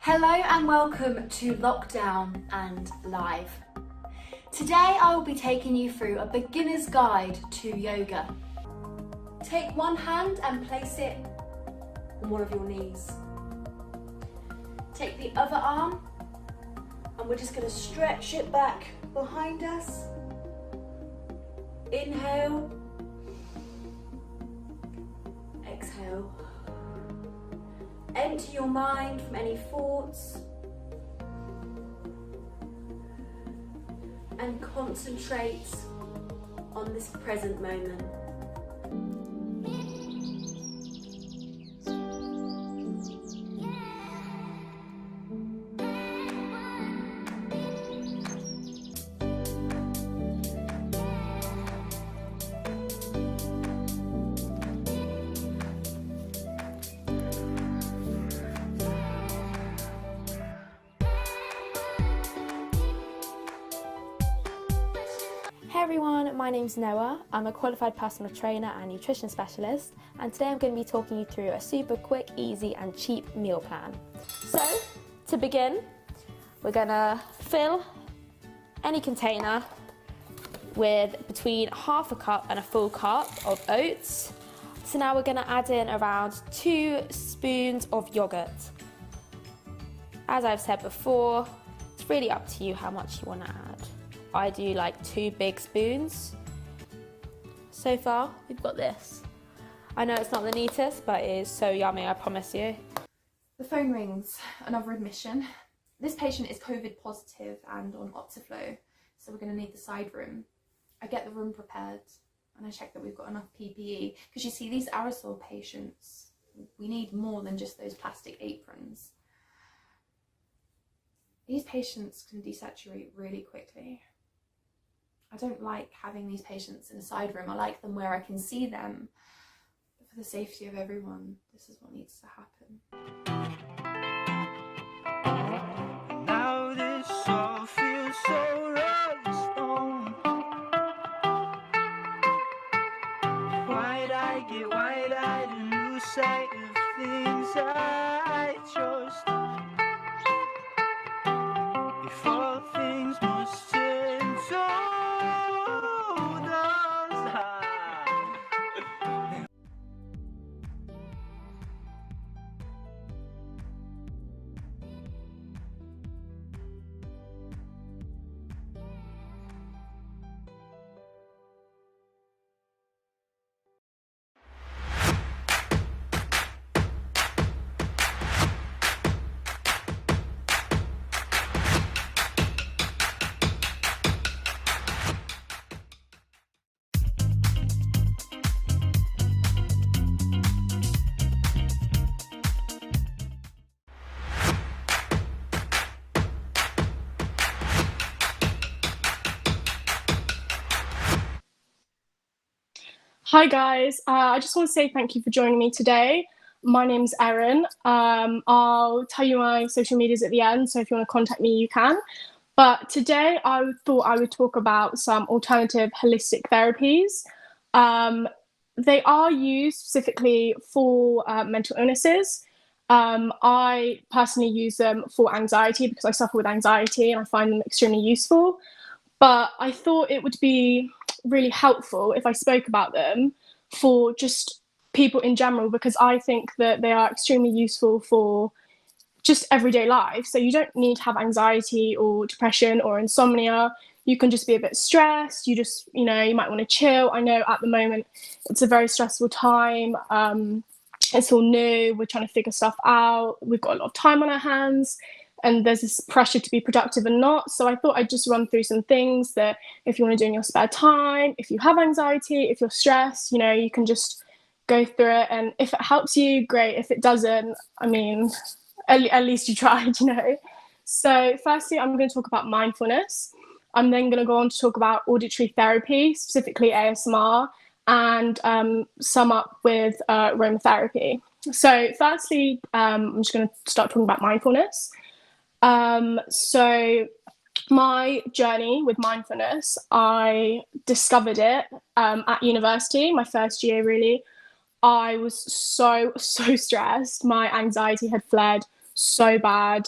Hello and welcome to Lockdown and Live. Today I will be taking you through a beginner's guide to yoga. Take one hand and place it on one of your knees. Take the other arm and we're just going to stretch it back behind us. Inhale, exhale. Empty your mind from any thoughts and concentrate on this present moment. Hey everyone, my name's Noah. I'm a qualified personal trainer and nutrition specialist, and today I'm going to be talking you through a super quick, easy and cheap meal plan. So, to begin, we're going to fill any container with between half a cup and a full cup of oats. So now we're going to add in around 2 spoons of yogurt. As I've said before, it's really up to you how much you want to add. I do like 2 big spoons. So far, we've got this. I know it's not the neatest, but it is so yummy, I promise you. The phone rings, another admission. This patient is COVID positive and on Optiflow, so we're going to need the side room. I get the room prepared and I check that we've got enough PPE, because you see, these aerosol patients, we need more than just those plastic aprons. These patients can desaturate really quickly. I don't like having these patients in a side room. I like them where I can see them. But for the safety of everyone, this is what needs to happen. Now this all feels so rolling stone. Wide-eyed, get wide-eyed and lose sight of things I chose. If all things must turn to Hi guys, I just want to say thank you for joining me today. My name's Erin. I'll tell you my social medias at the end, so if you want to contact me, you can. But today I thought I would talk about some alternative holistic therapies. They are used specifically for mental illnesses. I personally use them for anxiety because I suffer with anxiety and I find them extremely useful. But I thought it would be really helpful if I spoke about them for just people in general, because I think that they are extremely useful for just everyday life. So you don't need to have anxiety or depression or insomnia. You can just be a bit stressed. You just, you might want to chill. I know at the moment it's a very stressful time. It's all new. We're trying to figure stuff out. We've got a lot of time on our hands. And there's this pressure to be productive and not. So I thought I'd just run through some things that if you want to do in your spare time, if you have anxiety, if you're stressed, you can just go through it. And if it helps you, great. If it doesn't, I mean, at least you tried, So firstly, I'm going to talk about mindfulness. I'm then going to go on to talk about auditory therapy, specifically ASMR, and sum up with aromatherapy. So firstly, I'm just going to start talking about mindfulness. So my journey with mindfulness, I discovered it at university, my first year really. I was so stressed. My anxiety had fled so bad.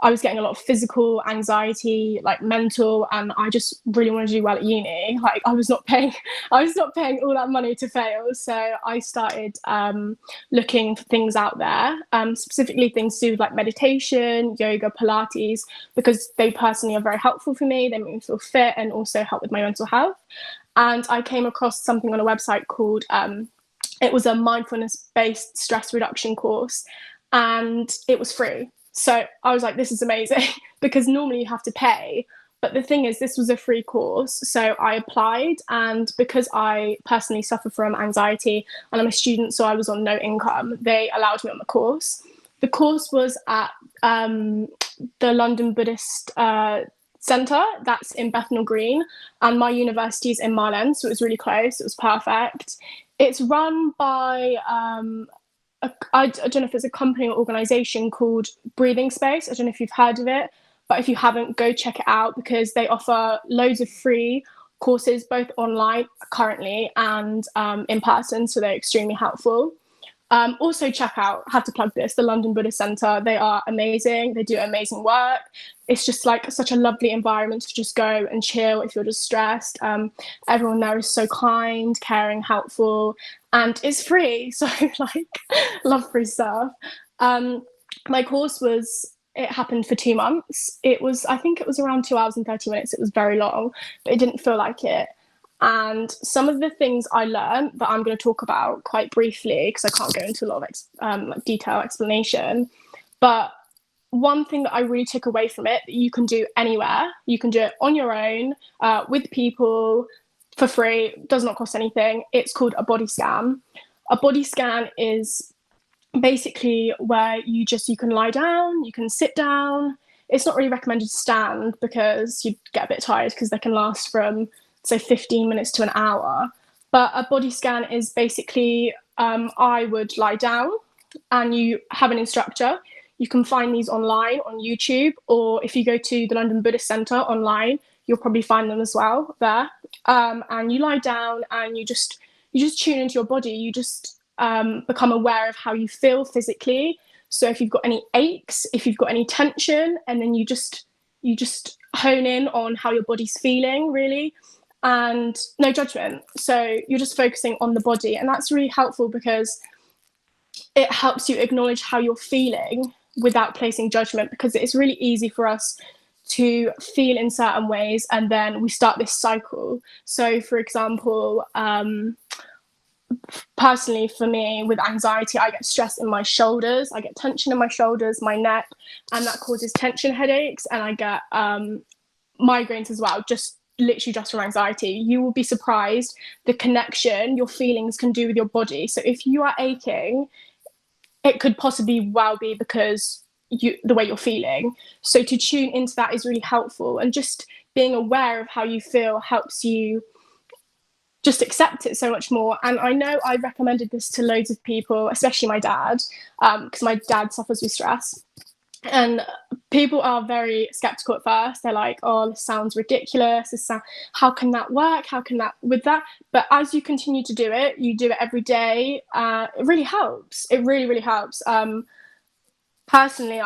I was getting a lot of physical anxiety, like mental, and I just really wanted to do well at uni. Like I was not paying all that money to fail. So I started looking for things out there, specifically things to do with like meditation, yoga, Pilates, because they personally are very helpful for me. They make me feel fit and also help with my mental health. And I came across something on a website called it was a mindfulness-based stress reduction course, and it was free. So I was like, this is amazing, because normally you have to pay. But the thing is, this was a free course. So I applied, and because I personally suffer from anxiety and I'm a student, so I was on no income, they allowed me on the course. The course was at the London Buddhist Centre, that's in Bethnal Green, and my university's in Mile End, so it was really close. It was perfect. It's run by I don't know if it's a company or organisation called Breathing Space. I don't know if you've heard of it, but if you haven't, go check it out, because they offer loads of free courses, both online currently and in person, so they're extremely helpful. Also check out, have to plug this, the London Buddhist Centre. They are amazing. They do amazing work. It's just like such a lovely environment to just go and chill if you're just stressed. Everyone there is so kind, caring, helpful, and it's free. So like, love free stuff. My course it happened for 2 months. I think it was around 2 hours and 30 minutes. It was very long, but it didn't feel like it. And some of the things I learned that I'm going to talk about quite briefly, because I can't go into a lot of detailed explanation, but one thing that I really took away from it, that you can do anywhere, you can do it on your own, with people, for free, does not cost anything. It's called a body scan. A body scan is basically where you can lie down, you can sit down. It's not really recommended to stand, because you get a bit tired, because they can last from, say, 15 minutes to an hour. But a body scan is basically, I would lie down and you have an instructor. You can find these online on YouTube, or if you go to the London Buddhist Centre online, you'll probably find them as well there. And you lie down and you just tune into your body. You just become aware of how you feel physically. So if you've got any aches, if you've got any tension, and then you just hone in on how your body's feeling, really. And no judgment. So you're just focusing on the body. And that's really helpful, because it helps you acknowledge how you're feeling without placing judgment, because it's really easy for us to feel in certain ways, and then we start this cycle. So for example, personally for me, with anxiety, I get stress in my shoulders, I get tension in my shoulders, my neck, and that causes tension headaches, and I get migraines as well, literally just from anxiety. You will be surprised the connection your feelings can do with your body. So if you are aching, it could possibly well be because the way you're feeling. So to tune into that is really helpful, and just being aware of how you feel helps you just accept it so much more. And I know I recommended this to loads of people, especially my dad, because my dad suffers with stress. And people are very skeptical at first. They're like, oh, this sounds ridiculous. How can that work? How can that with that? But as you continue to do it, you do it every day. It really helps. It really, really helps. Personally,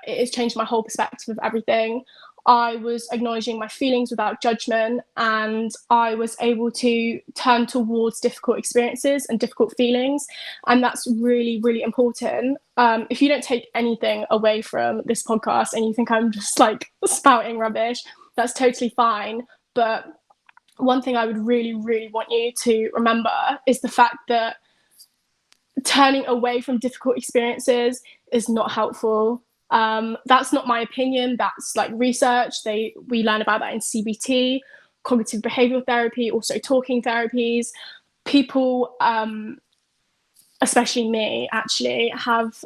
it has changed my whole perspective of everything. I was acknowledging my feelings without judgment, and I was able to turn towards difficult experiences and difficult feelings. And that's really, really important. If you don't take anything away from this podcast and you think I'm just like spouting rubbish, that's totally fine. But one thing I would really, really want you to remember is the fact that turning away from difficult experiences is not helpful. That's not my opinion. That's like research. We learn about that in CBT, cognitive behavioral therapy, also talking therapies. People, especially me, actually have.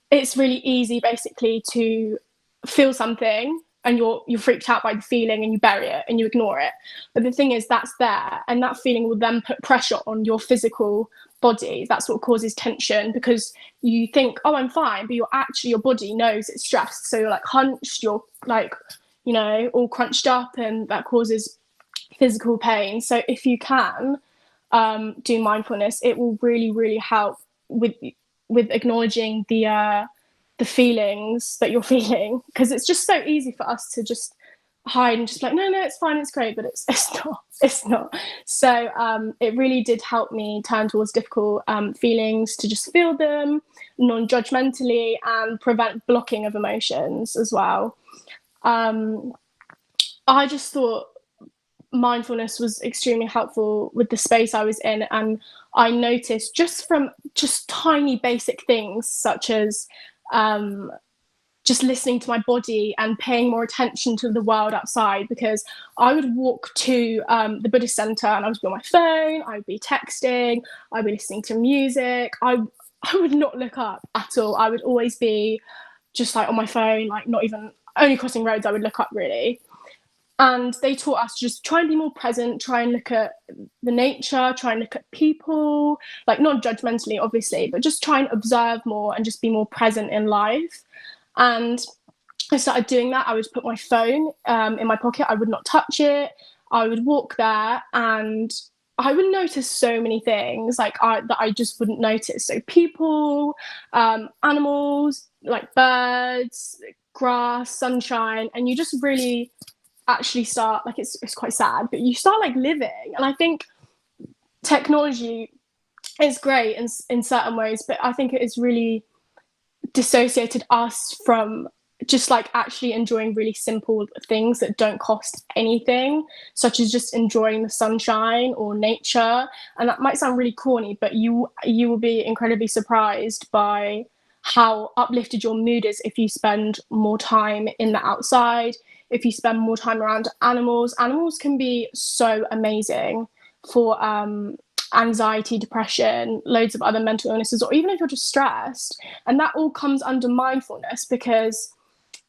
It's really easy, basically, to feel something and you're freaked out by the feeling and you bury it and you ignore it. But the thing is, that's there, and that feeling will then put pressure on your physical body. That's what causes tension, because you think, oh, I'm fine, but your body knows it's stressed. So you're like hunched, you're like, all crunched up, and that causes physical pain. So if you can do mindfulness, it will really, really help with with acknowledging the feelings that you're feeling, because it's just so easy for us to just hide and just like, no, it's fine, it's great, but it's not. So it really did help me turn towards difficult feelings, to just feel them non-judgmentally and prevent blocking of emotions as well. I just thought mindfulness was extremely helpful with the space I was in, and I noticed just from just tiny basic things such as just listening to my body and paying more attention to the world outside, because I would walk to the Buddhist center and I would be on my phone, I would be texting, I'd be listening to music. I would not look up at all. I would always be just like on my phone, like not even only crossing roads I would look up really. And they taught us to just try and be more present, try and look at the nature, try and look at people, like not judgmentally, obviously, but just try and observe more and just be more present in life. And I started doing that. I would put my phone in my pocket. I would not touch it. I would walk there and I would notice so many things that I just wouldn't notice. So people, animals, like birds, grass, sunshine, and you just really actually start, like it's quite sad, but you start like living. And I think technology is great in certain ways, but I think it has really dissociated us from just like actually enjoying really simple things that don't cost anything, such as just enjoying the sunshine or nature. And that might sound really corny, but you will be incredibly surprised by how uplifted your mood is if you spend more time in the outside, if you spend more time around animals. Animals can be so amazing for anxiety, depression, loads of other mental illnesses, or even if you're just stressed. And that all comes under mindfulness, because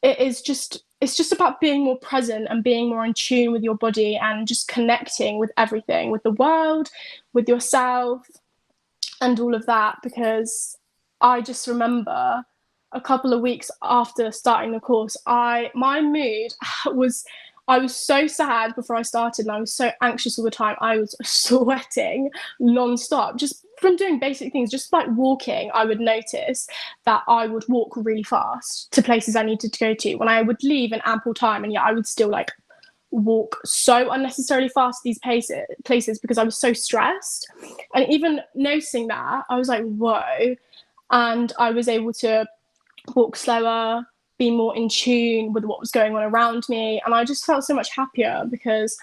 it's just about being more present and being more in tune with your body and just connecting with everything, with the world, with yourself, and all of that. Because I just remember a couple of weeks after starting the course, my mood was, I was so sad before I started and I was so anxious all the time. I was sweating non-stop just from doing basic things. Just like walking, I would notice that I would walk really fast to places I needed to go to when I would leave in ample time, and yet I would still like walk so unnecessarily fast these places because I was so stressed. And even noticing that, I was like, whoa. And I was able to walk slower, be more in tune with what was going on around me. And I just felt so much happier because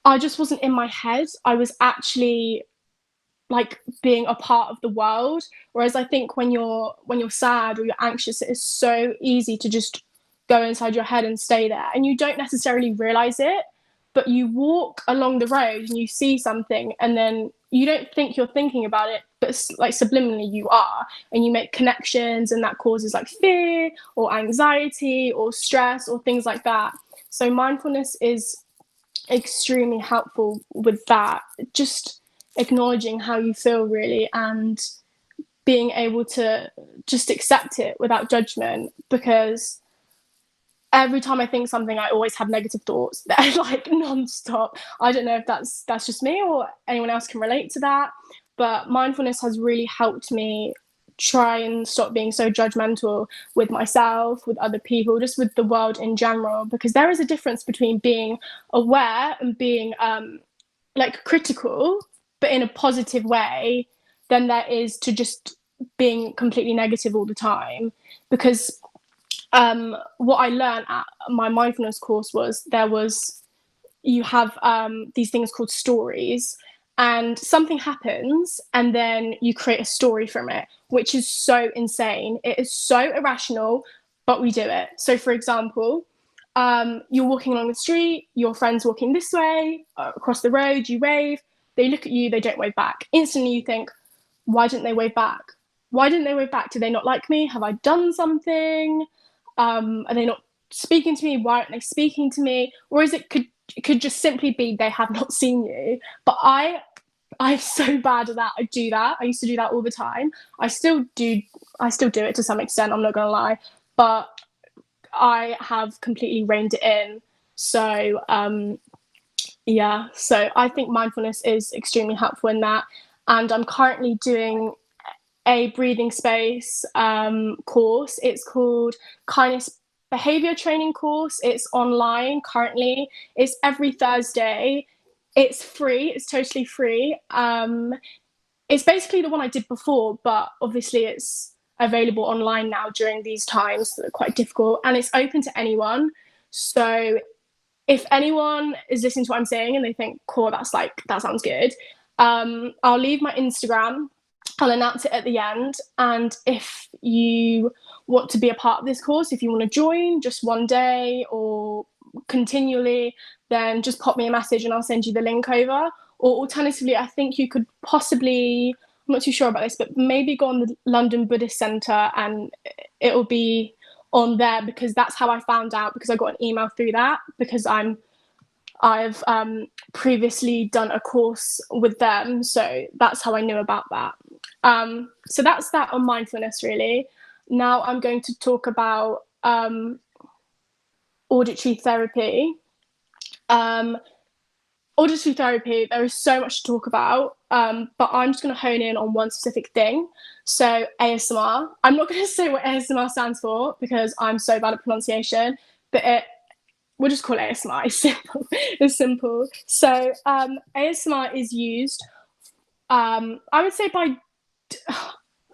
I just wasn't in my head. I was actually like being a part of the world. Whereas I think when you're sad or you're anxious, it is so easy to just go inside your head and stay there. And you don't necessarily realize it, but you walk along the road and you see something and then you don't think you're thinking about it, but like subliminally you are, and you make connections, and that causes like fear or anxiety or stress or things like that. So mindfulness is extremely helpful with that, just acknowledging how you feel really and being able to just accept it without judgment. Because every time I think something, I always have negative thoughts that are like non-stop. I don't know if that's just me or anyone else can relate to that, but mindfulness has really helped me try and stop being so judgmental with myself, with other people, just with the world in general. Because there is a difference between being aware and being like critical, but in a positive way, than there is to just being completely negative all the time. Because what I learned at my mindfulness course was you have these things called stories, and something happens and then you create a story from it, which is so insane. It is so irrational, but we do it. So for example, you're walking along the street, your friend's walking this way, across the road, you wave, they look at you, they don't wave back. Instantly you think, why didn't they wave back? Why didn't they wave back? Do they not like me? Have I done something? Are they not speaking to me? Why aren't they speaking to me? Or is it could just simply be they have not seen you? But I'm so bad at that. I do that. I used to do that all the time. I still do it to some extent, I'm not gonna lie. But I have completely reined it in. So so I think mindfulness is extremely helpful in that. And I'm currently doing a breathing space course. It's called Kindness Behavior Training course. It's online currently. It's every Thursday. It's free. It's totally free. It's basically the one I did before, but obviously it's available online now during these times that are quite difficult, and it's open to anyone. So if anyone is listening to what I'm saying and they think, cool, that sounds good, I'll leave my Instagram. I'll announce it at the end. And if you want to be a part of this course, if you want to join just one day or continually, then just pop me a message and I'll send you the link over. Or alternatively, I think you could possibly, I'm not too sure about this, but maybe go on the London Buddhist Centre and it'll be on there, because that's how I found out, because I got an email through that, because I've previously done a course with them, so that's how I knew about that. So that's that on mindfulness, really. Now I'm going to talk about auditory therapy. Auditory therapy, there is so much to talk about, but I'm just going to hone in on one specific thing. So ASMR. I'm not going to say what ASMR stands for because I'm so bad at pronunciation, but we'll just call it ASMR. It's simple. It's simple. So ASMR is used, I would say by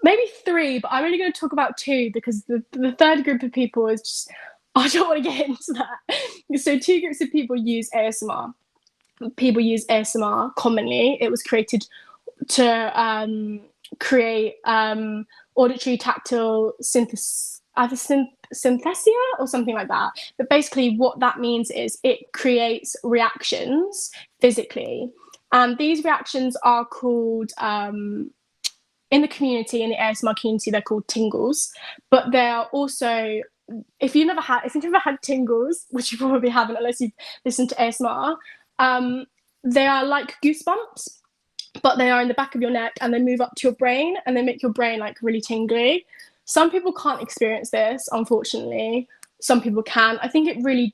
maybe 3, but I'm only going to talk about 2 because the third group of people is just, I don't want to get into that. So 2 groups of people use ASMR. People use ASMR commonly. It was created to create auditory tactile synthesia or something like that. But basically what that means is it creates reactions physically. And these reactions are called, in the community, in the ASMR community, they're called tingles. But they're also, if you've never had tingles, which you probably haven't unless you've listened to ASMR, they are like goosebumps, but they are in the back of your neck and they move up to your brain and they make your brain like really tingly. Some people can't experience this, unfortunately. Some people can. I think it really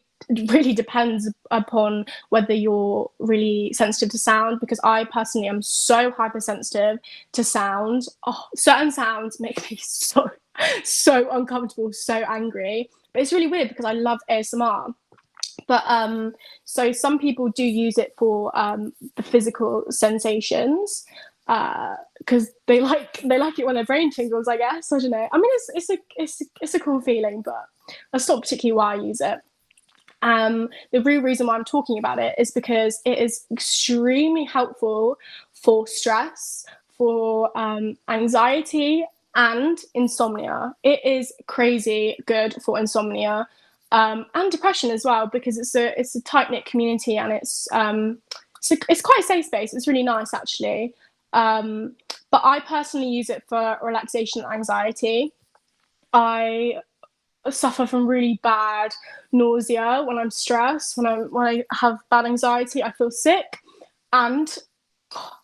depends upon whether you're really sensitive to sound, because I personally am so hypersensitive to sound. Certain sounds make me so uncomfortable, so angry. But it's really weird because I love ASMR. But so some people do use it for the physical sensations, because they like it when their brain tingles, I guess. I don't know. I mean, it's a cool feeling, but that's not particularly why I use it. The real reason why I'm talking about it is because it is extremely helpful for stress, for anxiety, and insomnia. It is crazy good for insomnia. And depression as well, because it's a tight-knit community and it's quite a safe space. It's really nice, actually. But I personally use it for relaxation and anxiety. I suffer from really bad nausea when I'm stressed. When I have bad anxiety, I feel sick. And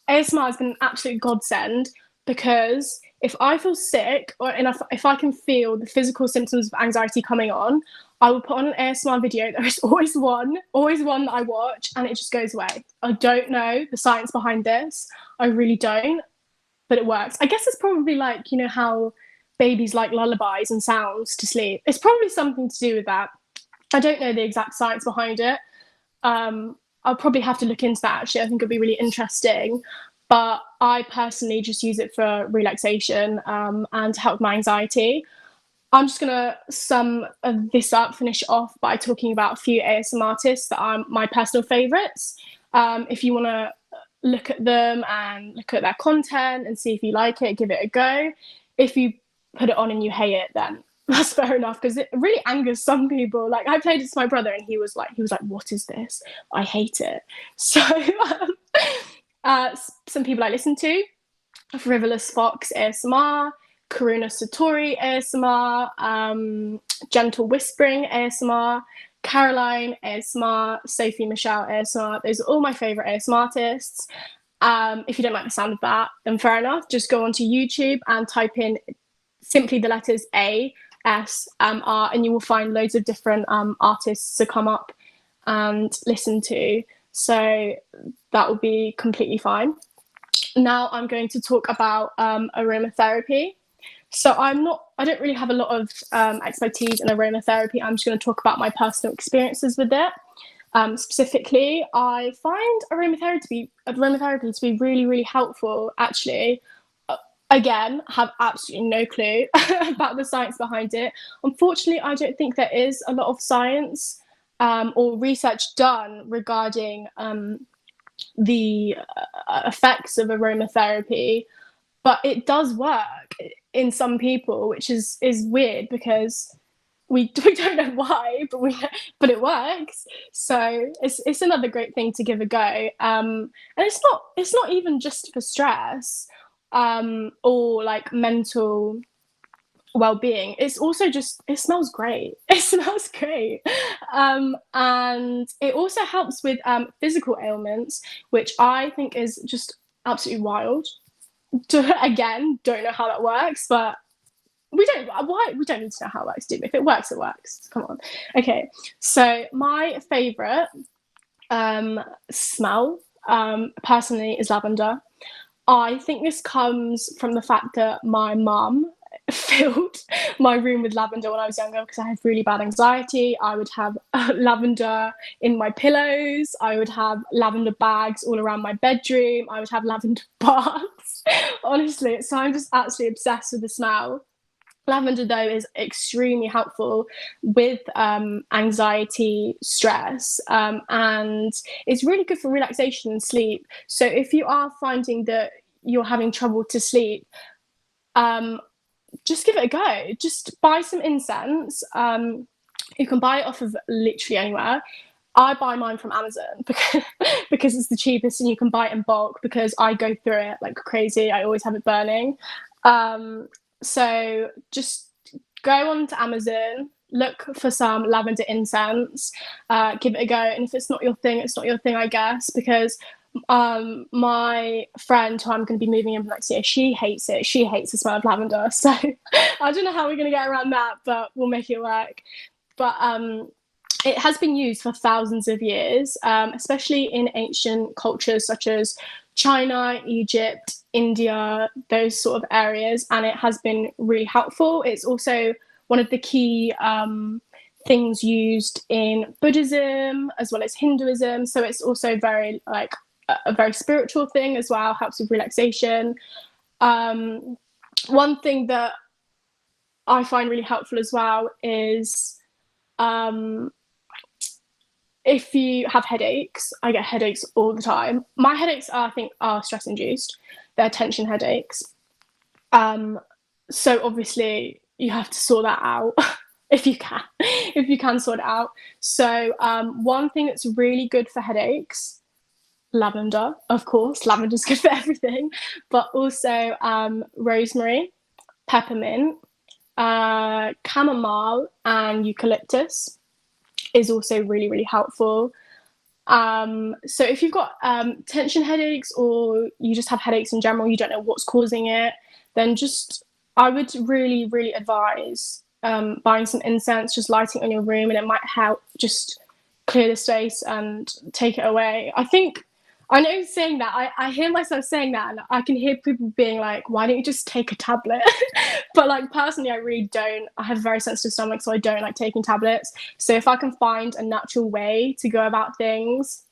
ASMR has been an absolute godsend, because if I feel sick, if I can feel the physical symptoms of anxiety coming on, I will put on an ASMR video. There is always one that I watch, and it just goes away. I don't know the science behind this. I really don't, but it works. I guess it's probably like, you know, how babies like lullabies and sounds to sleep. It's probably something to do with that. I don't know the exact science behind it. I'll probably have to look into that, actually. I think it'd be really interesting. But I personally just use it for relaxation and to help my anxiety. I'm just going to sum this up, finish off by talking about a few ASMR artists that are my personal favourites. If you want to look at them and look at their content and see if you like it, give it a go. If you put it on and you hate it, then that's fair enough, because it really angers some people. Like, I played it to my brother and he was like, what is this? I hate it. So some people I listen to: Frivolous Fox ASMR, Karuna Satori ASMR, Gentle Whispering ASMR, Caroline ASMR, Sophie Michelle ASMR. Those are all my favourite ASMR artists. If you don't like the sound of that, then fair enough. Just go onto YouTube and type in simply the letters ASMR, and you will find loads of different artists to come up and listen to. So that will be completely fine. now I'm going to talk about aromatherapy. So I don't really have a lot of expertise in aromatherapy. I'm just going to talk about my personal experiences with it. Specifically, I find aromatherapy to be really, really helpful, actually. Again, have absolutely no clue about the science behind it. Unfortunately, I don't think there is a lot of science or research done regarding the effects of aromatherapy, but it does work in some people, which is weird because we don't know why, but it works. So it's another great thing to give a go. And it's not even just for stress or like mental well-being. It's also just, it smells great. It smells great. And it also helps with physical ailments, which I think is just absolutely wild. Again, don't know how that works, but we don't need to know how it works, do we? If it works, it works. Come on. Okay, so my favorite smell personally is lavender. I think this comes from the fact that my mum filled my room with lavender when I was younger because I had really bad anxiety. I would have lavender in my pillows. I would have lavender bags all around my bedroom. I would have lavender baths. Honestly, so I'm just absolutely obsessed with the smell. Lavender, though, is extremely helpful with anxiety, stress, and it's really good for relaxation and sleep. So if you are finding that you're having trouble to sleep, just give it a go. Just buy some incense. You can buy it off of literally anywhere. I buy mine from Amazon because it's the cheapest and you can buy it in bulk because I go through it like crazy. I always have it burning. So just go on to Amazon, look for some lavender incense, give it a go. And if it's not your thing, it's not your thing, I guess, because my friend who I'm going to be moving in for next year, she hates it. She hates the smell of lavender. So I don't know how we're going to get around that, but we'll make it work. But it has been used for thousands of years, especially in ancient cultures such as China, Egypt, India, those sort of areas, and it has been really helpful. It's also one of the key things used in Buddhism as well as Hinduism. So it's also very like a very spiritual thing as well, helps with relaxation. One thing that I find really helpful as well is if you have headaches. I get headaches all the time. My headaches I think are stress induced. They're tension headaches. So obviously you have to sort that out if you can sort it out. So one thing that's really good for headaches, lavender, of course. Lavender's good for everything, but also rosemary, peppermint, chamomile, and eucalyptus is also really, really helpful. So if you've got tension headaches or you just have headaches in general, you don't know what's causing it, then I would really, really advise buying some incense, just lighting it on your room, and it might help just clear the space and take it away. I know saying that, I hear myself saying that, and I can hear people being like, why don't you just take a tablet? But like personally, I really don't. I have a very sensitive stomach, so I don't like taking tablets. So if I can find a natural way to go about things,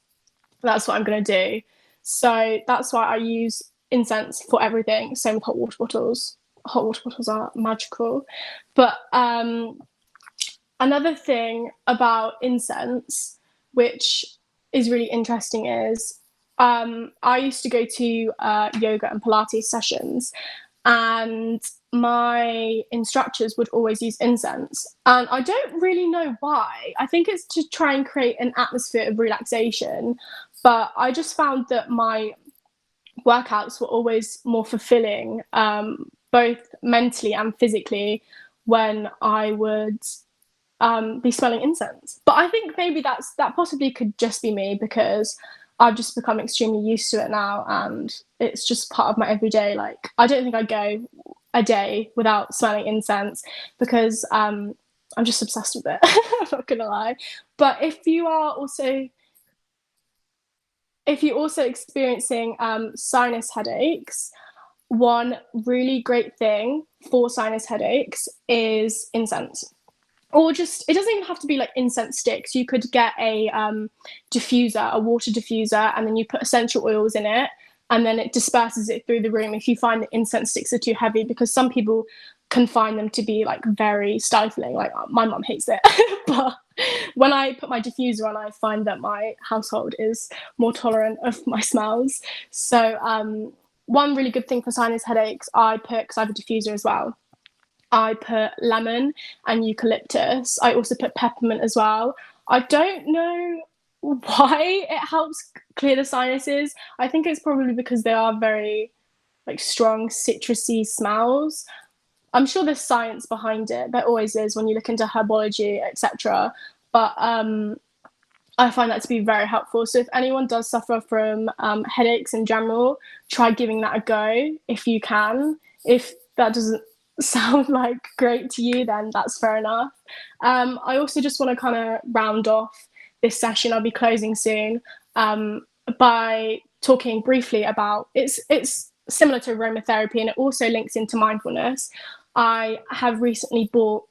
that's what I'm going to do. So that's why I use incense for everything. Same with hot water bottles. Hot water bottles are magical. But another thing about incense, which is really interesting, is I used to go to yoga and Pilates sessions, and my instructors would always use incense. And I don't really know why. I think it's to try and create an atmosphere of relaxation. But I just found that my workouts were always more fulfilling, both mentally and physically, when I would be smelling incense. But I think maybe that possibly could just be me, because I've just become extremely used to it now, and it's just part of my everyday. Like, I don't think I'd go a day without smelling incense, because I'm just obsessed with it. I'm not gonna lie. But if you are also if you're also experiencing sinus headaches, one really great thing for sinus headaches is incense. Or just, it doesn't even have to be like incense sticks. You could get a diffuser, a water diffuser, and then you put essential oils in it, and then it disperses it through the room if you find that incense sticks are too heavy, because some people can find them to be like very stifling. Like my mum hates it. But when I put my diffuser on, I find that my household is more tolerant of my smells. So one really good thing for sinus headaches, I put, because I have a diffuser as well, I put lemon and eucalyptus. I also put peppermint as well. I don't know why it helps clear the sinuses. I think it's probably because they are very like strong citrusy smells. I'm sure there's science behind it. There always is when you look into herbology, etc. But I find that to be very helpful. So if anyone does suffer from headaches in general, try giving that a go if you can. If that doesn't sound like great to you, then that's fair enough. I also just want to kind of round off this session. I'll be closing soon by talking briefly about it's similar to aromatherapy, and it also links into mindfulness. I have recently bought,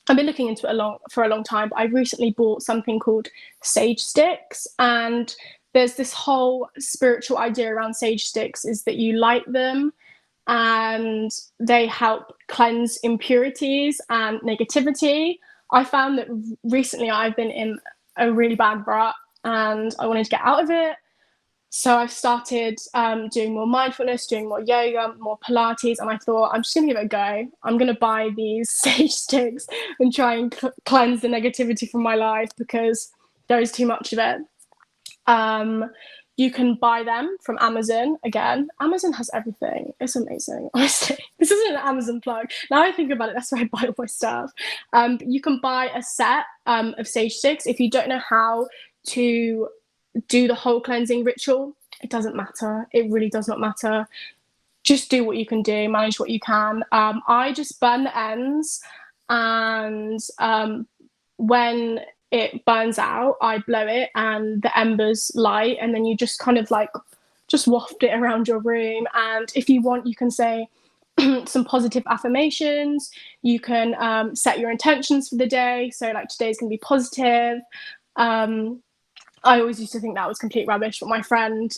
I've been looking into it for a long time, but I recently bought something called sage sticks, and there's this whole spiritual idea around sage sticks is that you light them and they help cleanse impurities and negativity. I found that recently I've been in a really bad rut and I wanted to get out of it. So I've started doing more mindfulness, doing more yoga, more Pilates, and I thought I'm just going to give it a go. I'm going to buy these sage sticks and try and cleanse the negativity from my life, because there is too much of it. You can buy them from Amazon. Again, Amazon has everything. It's amazing, honestly. This isn't an Amazon plug. Now I think about it, that's where I buy all my stuff. You can buy a set of sage sticks. If you don't know how to do the whole cleansing ritual, it doesn't matter. It really does not matter. Just do what you can do, manage what you can. I just burn the ends, and when it burns out, I blow it and the embers light, and then you just kind of like just waft it around your room. And if you want, you can say some positive affirmations. You can set your intentions for the day. So like today's gonna be positive. I always used to think that was complete rubbish, but my friend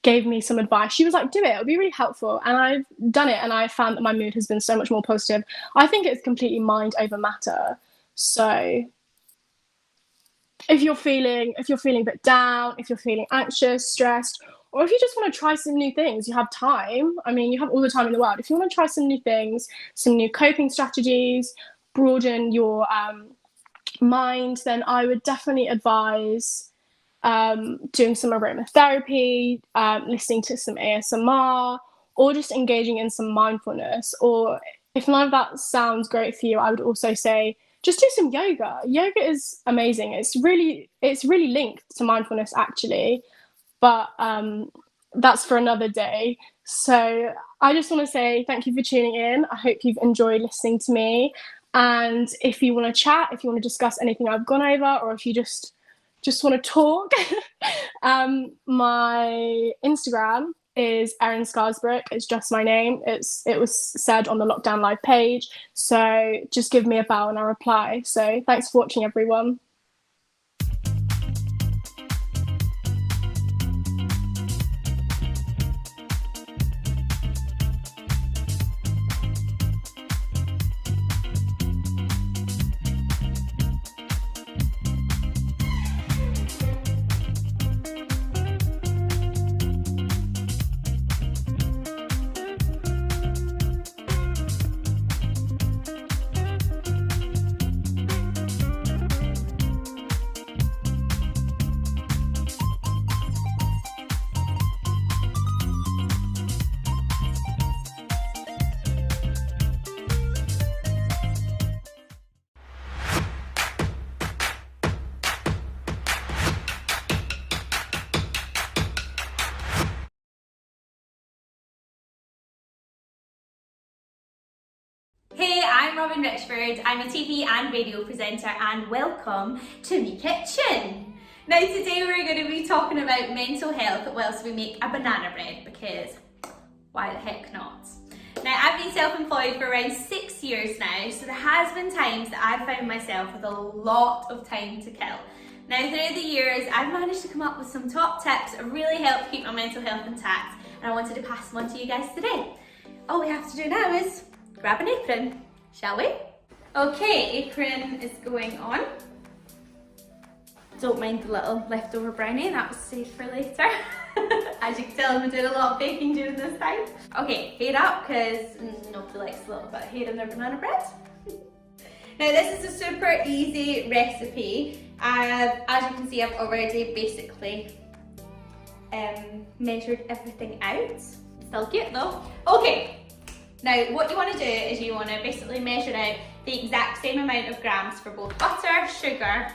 gave me some advice. She was like, do it, it'll be really helpful. And I've done it, and I found that my mood has been so much more positive. I think it's completely mind over matter. So if you're feeling a bit down, if you're feeling anxious, stressed, or if you just want to try some new things, you have time. I mean, you have all the time in the world. If you want to try some new things, some new coping strategies, broaden your mind, then I would definitely advise doing some aromatherapy, listening to some ASMR, or just engaging in some mindfulness. Or if none of that sounds great for you, I would also say just do some yoga. Yoga is amazing. It's really linked to mindfulness actually, but that's for another day. So I just want to say thank you for tuning in. I hope you've enjoyed listening to me. And if you want to chat, if you want to discuss anything I've gone over, or if you just want to talk, my Instagram is Erin Scarsbrook. It's just my name. It was said on the Lockdown Live page. So just give me a bell and I'll reply. So thanks for watching, everyone. Hey, I'm Robin Richford. I'm a TV and radio presenter, and welcome to me kitchen. Now today we're going to be talking about mental health whilst we make a banana bread, because why the heck not? Now I've been self-employed for around 6 years now, so there has been times that I've found myself with a lot of time to kill. Now through the years I've managed to come up with some top tips that really help keep my mental health intact, and I wanted to pass them on to you guys today. All we have to do now is grab an apron, shall we? Okay, apron is going on. Don't mind the little leftover brownie, that was saved for later. As you can tell, I'm doing a lot of baking during this time. Okay, hair up, because nobody likes a little bit of hair in their banana bread. Now this is a super easy recipe. As you can see, I've already basically measured everything out. Still cute though. Okay, now what you want to do is you want to basically measure out the exact same amount of grams for both butter, sugar,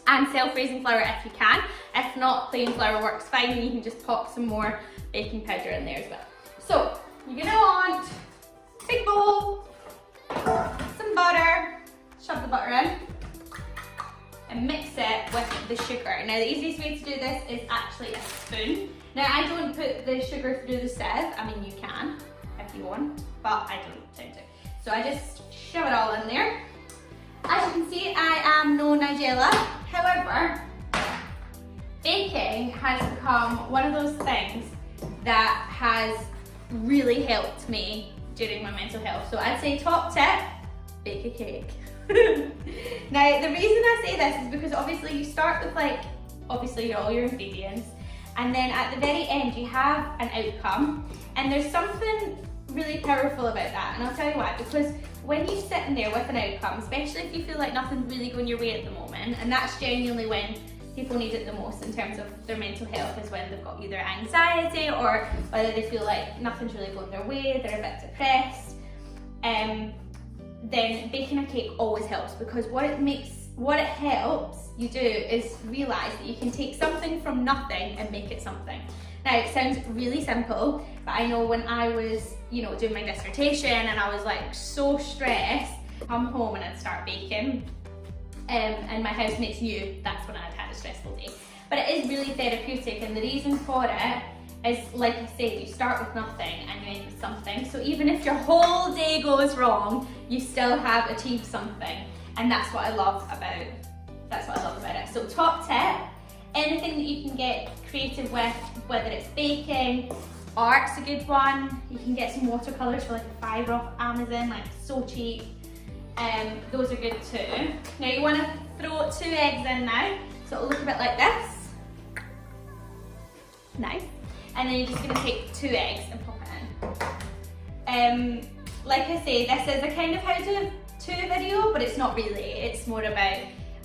and self-raising flour if you can. If not, plain flour works fine, and you can just pop some more baking powder in there as well. So you're gonna want a big bowl, some butter, shove the butter in, and mix it with the sugar. Now the easiest way to do this is actually a spoon. Now I don't put the sugar through the sieve. I mean, you can if you want, but I don't tend to. So I just shove it all in there. As you can see, I am no Nigella. However, baking has become one of those things that has really helped me during my mental health. So I'd say top tip, bake a cake. Now the reason I say this is because obviously you start with obviously all your ingredients, and then at the very end you have an outcome, and there's something really powerful about that, and I'll tell you why. Because when you sit in there with an outcome, especially if you feel like nothing's really going your way at the moment, and that's genuinely when people need it the most in terms of their mental health, is when they've got either anxiety or whether they feel like nothing's really going their way, they're a bit depressed, then baking a cake always helps, because what it helps you do is realise that you can take something from nothing and make it something. Now it sounds really simple, but I know when I was, doing my dissertation and I was like so stressed, I'd come home and I'd start baking, and my housemates knew that's when I'd had a stressful day. But it is really therapeutic, and the reason for it is, like I said, you start with nothing and you end with something. So even if your whole day goes wrong, you still have achieved something, and that's what I love about it. So top tip, anything that you can get creative with, whether it's baking, art's a good one. You can get some watercolours for like a £5 off Amazon, so cheap. Those are good too. Now you want to throw 2 eggs in now, so it'll look a bit like this. Nice. And then you're just going to take 2 eggs and pop it in. Like I say, this is a kind of how to video, but it's not really. It's more about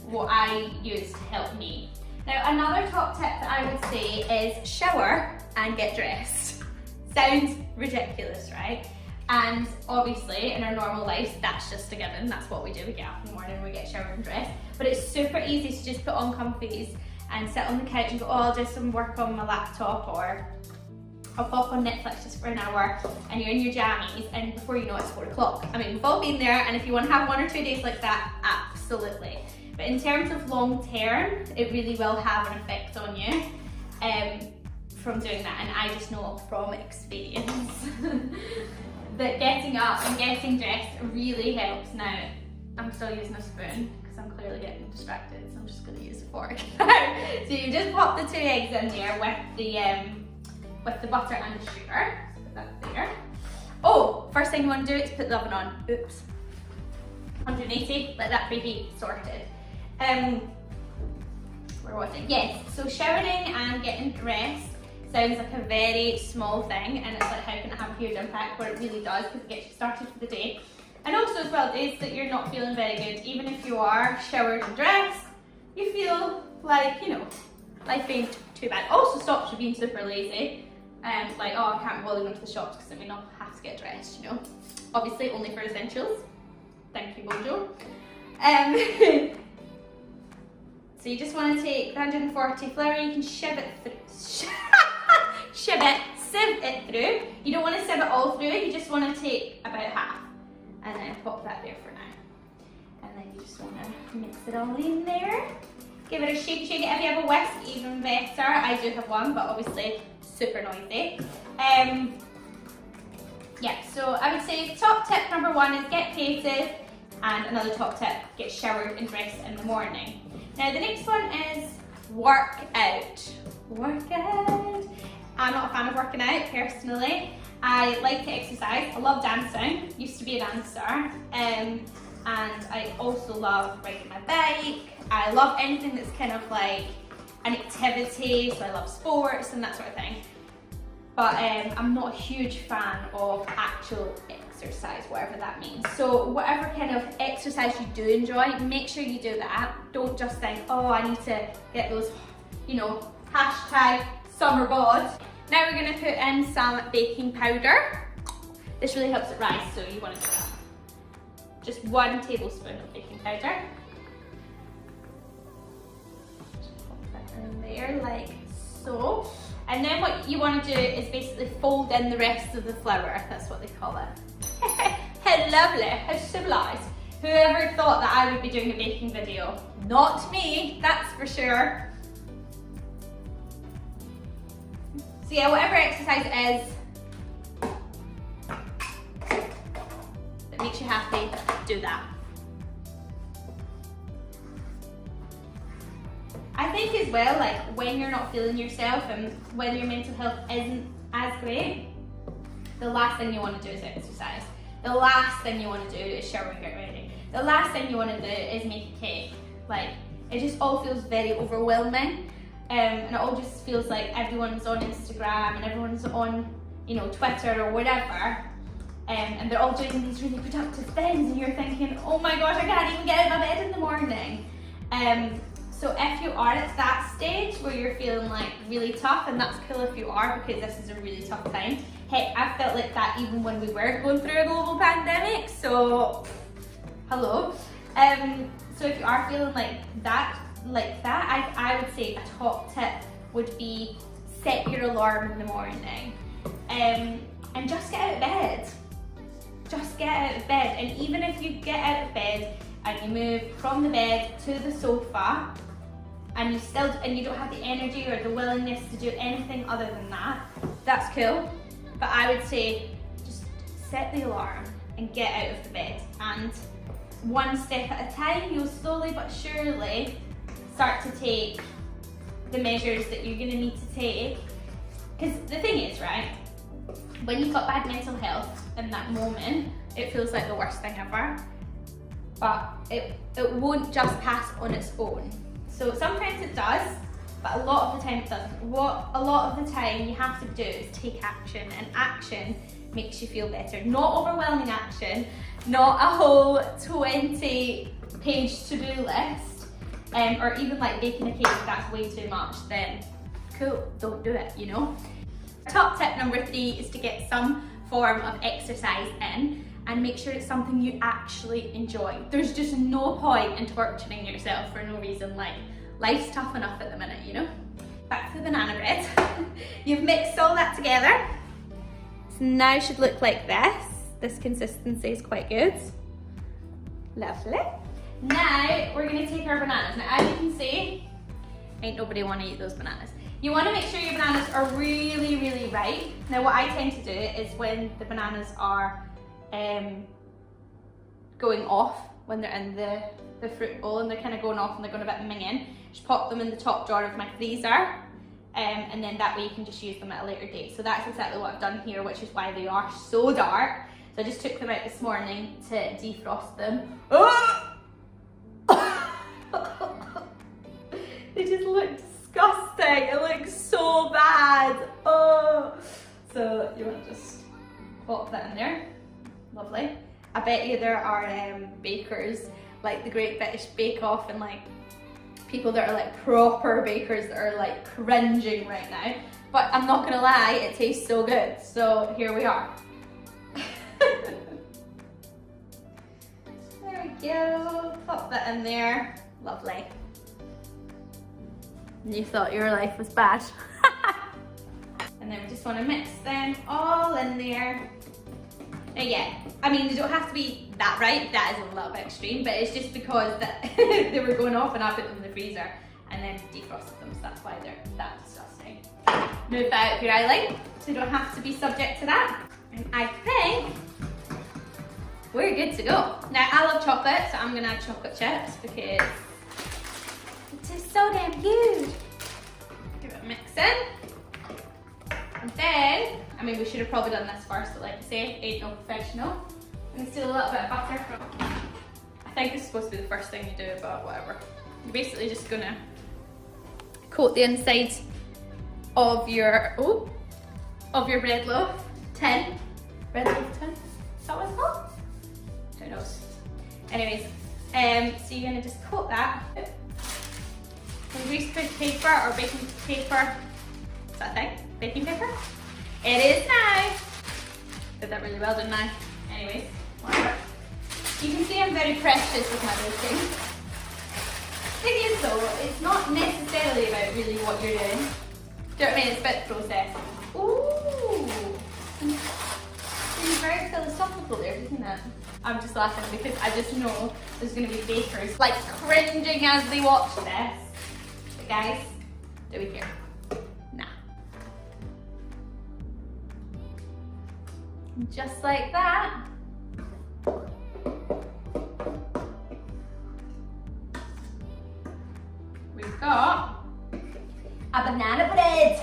what I use to help me. Now another top tip that I would say is shower and get dressed. Sounds ridiculous, right? And obviously in our normal lives that's just a given, that's what we do. We get up in the morning, we get showered and dressed. But it's super easy to just put on comfies and sit on the couch and go, oh, I'll do some work on my laptop, or I'll pop on Netflix just for an hour, and you're in your jammies, and before you know it's 4 o'clock. I mean, we've all been there, and if you want to have 1 or 2 days like that, absolutely. But in terms of long term, it really will have an effect on you from doing that, and I just know from experience that getting up and getting dressed really helps. Now, I'm still using a spoon because I'm clearly getting distracted, so I'm just going to use a fork. So you just pop the 2 eggs in there with the butter and the sugar. So put that there. Oh, first thing you want to do is put the oven on. Oops. 180, let that preheat, sorted. Where was it? Yes, so showering and getting dressed sounds like a very small thing, and it's like, how can it have a huge impact? But it really does, because it gets you started for the day. And also as well, days that you're not feeling very good, even if you are showered and dressed, you feel like, life ain't too bad. Also stops you being super lazy, like, oh, I can't bother going to the shops because I mean I'll have to get dressed, Obviously only for essentials. Thank you, Bojo. So you just want to take the 140 flour, you can sieve it through. Sieve it through. You don't want to sieve it all through, you just want to take about half. And then pop that there for now. And then you just want to mix it all in there. Give it a shake. If you have a whisk, even better. I do have one, but obviously super noisy. Yeah, so I would say top tip number 1 is get creative, and another top tip, get showered and dressed in the morning. Now the next one is work out. Work out. I'm not a fan of working out personally. I like to exercise. I love dancing. Used to be a dancer. And I also love riding my bike. I love anything that's kind of like an activity. So I love sports and that sort of thing. But I'm not a huge fan of actual exercise, whatever that means. So whatever kind of exercise you do enjoy, make sure you do that. Don't just think, oh, I need to get those, you know, hashtag summer bod. Now we're gonna put in some baking powder. This really helps it rise, so you wanna do that. Just 1 tablespoon of baking powder. Just pop that in there like so. And then what you want to do is basically fold in the rest of the flour. That's what they call it. How lovely, how civilized. Whoever thought that I would be doing a baking video? Not me, that's for sure. So yeah, whatever exercise it is that makes you happy, do that. I think as well, like when you're not feeling yourself and when your mental health isn't as great, the last thing you want to do is exercise. The last thing you want to do is shower and get ready. The last thing you want to do is make a cake. Like, it just all feels very overwhelming. And it all just feels like everyone's on Instagram and everyone's on, you know, Twitter or whatever. And they're all doing these really productive things and you're thinking, oh my gosh, I can't even get out of my bed in the morning. So if you are at that stage where you're feeling like really tough, and that's cool if you are, because this is a really tough time. Heck, I felt like that even when we were going through a global pandemic, so hello. So if you are feeling like that, I would say a top tip would be set your alarm in the morning, and just get out of bed. Just get out of bed, and even if you get out of bed and you move from the bed to the sofa, and you don't have the energy or the willingness to do anything other than that, that's cool. But I would say just set the alarm and get out of the bed, and one step at a time, you'll slowly but surely start to take the measures that you're gonna need to take. Because the thing is, right, when you've got bad mental health in that moment, it feels like the worst thing ever. But it won't just pass on its own. So sometimes it does, but a lot of the time it doesn't. What a lot of the time you have to do is take action, and action makes you feel better. Not overwhelming action, not a whole 20-page to-do list, or even like baking a cake if that's way too much, then cool, don't do it, you know? Top tip number 3 is to get some form of exercise in, and make sure it's something you actually enjoy. There's just no point in torturing yourself for no reason. Like, life's tough enough at the minute, you know? Back to the banana bread. You've mixed all that together. So now should look like this. This consistency is quite good. Lovely. Now we're gonna take our bananas. Now as you can see, ain't nobody wanna eat those bananas. You wanna make sure your bananas are really, really ripe. Now what I tend to do is when the bananas are going off, when they're in the fruit bowl and they're kind of going off and they're going a bit minging, just pop them in the top drawer of my freezer, and then that way you can just use them at a later date. So that's exactly what I've done here, which is why they are so dark. So I just took them out this morning to defrost them. They just look disgusting. It looks so bad. Oh. So you want to just pop that in there. Lovely. I bet you there are bakers like the Great British Bake Off and like people that are like proper bakers that are like cringing right now. But I'm not gonna lie, it tastes so good. So here we are. There we go. Pop that in there. Lovely. And you thought your life was bad. And then we just want to mix them all in there. Now yeah, I mean they don't have to be that ripe, that is a little bit extreme, but it's just because that they were going off and I put them in the freezer and then defrosted them, so that's why they're that disgusting. Move that out of your eye line, so you don't have to be subject to that. And I think we're good to go. Now, I love chocolate, so I'm gonna add chocolate chips because it is so damn good. Give it a mix in. And then, I mean, we should have probably done this first, but like I say, ain't no professional. I'm gonna steal a little bit of butter from, I think it's supposed to be the first thing you do, but whatever. You're basically just gonna coat the inside of your, bread loaf tin. Bread loaf tin? Is that what it's called? Who knows? Anyways, so you're gonna just coat that with greaseproof paper or baking paper. Is that a thing? Baking paper? It is now. Did that really well, didn't I? Anyways, whatever. You can see I'm very precious with my baking. Thing is though, it's not necessarily about really what you're doing. Do you know what I mean? It's about the process. Ooh! It's very philosophical there, isn't it? I'm just laughing because I just know there's going to be bakers like cringing as they watch this. But guys, do we care? Nah. Just like that. We've got a banana bread.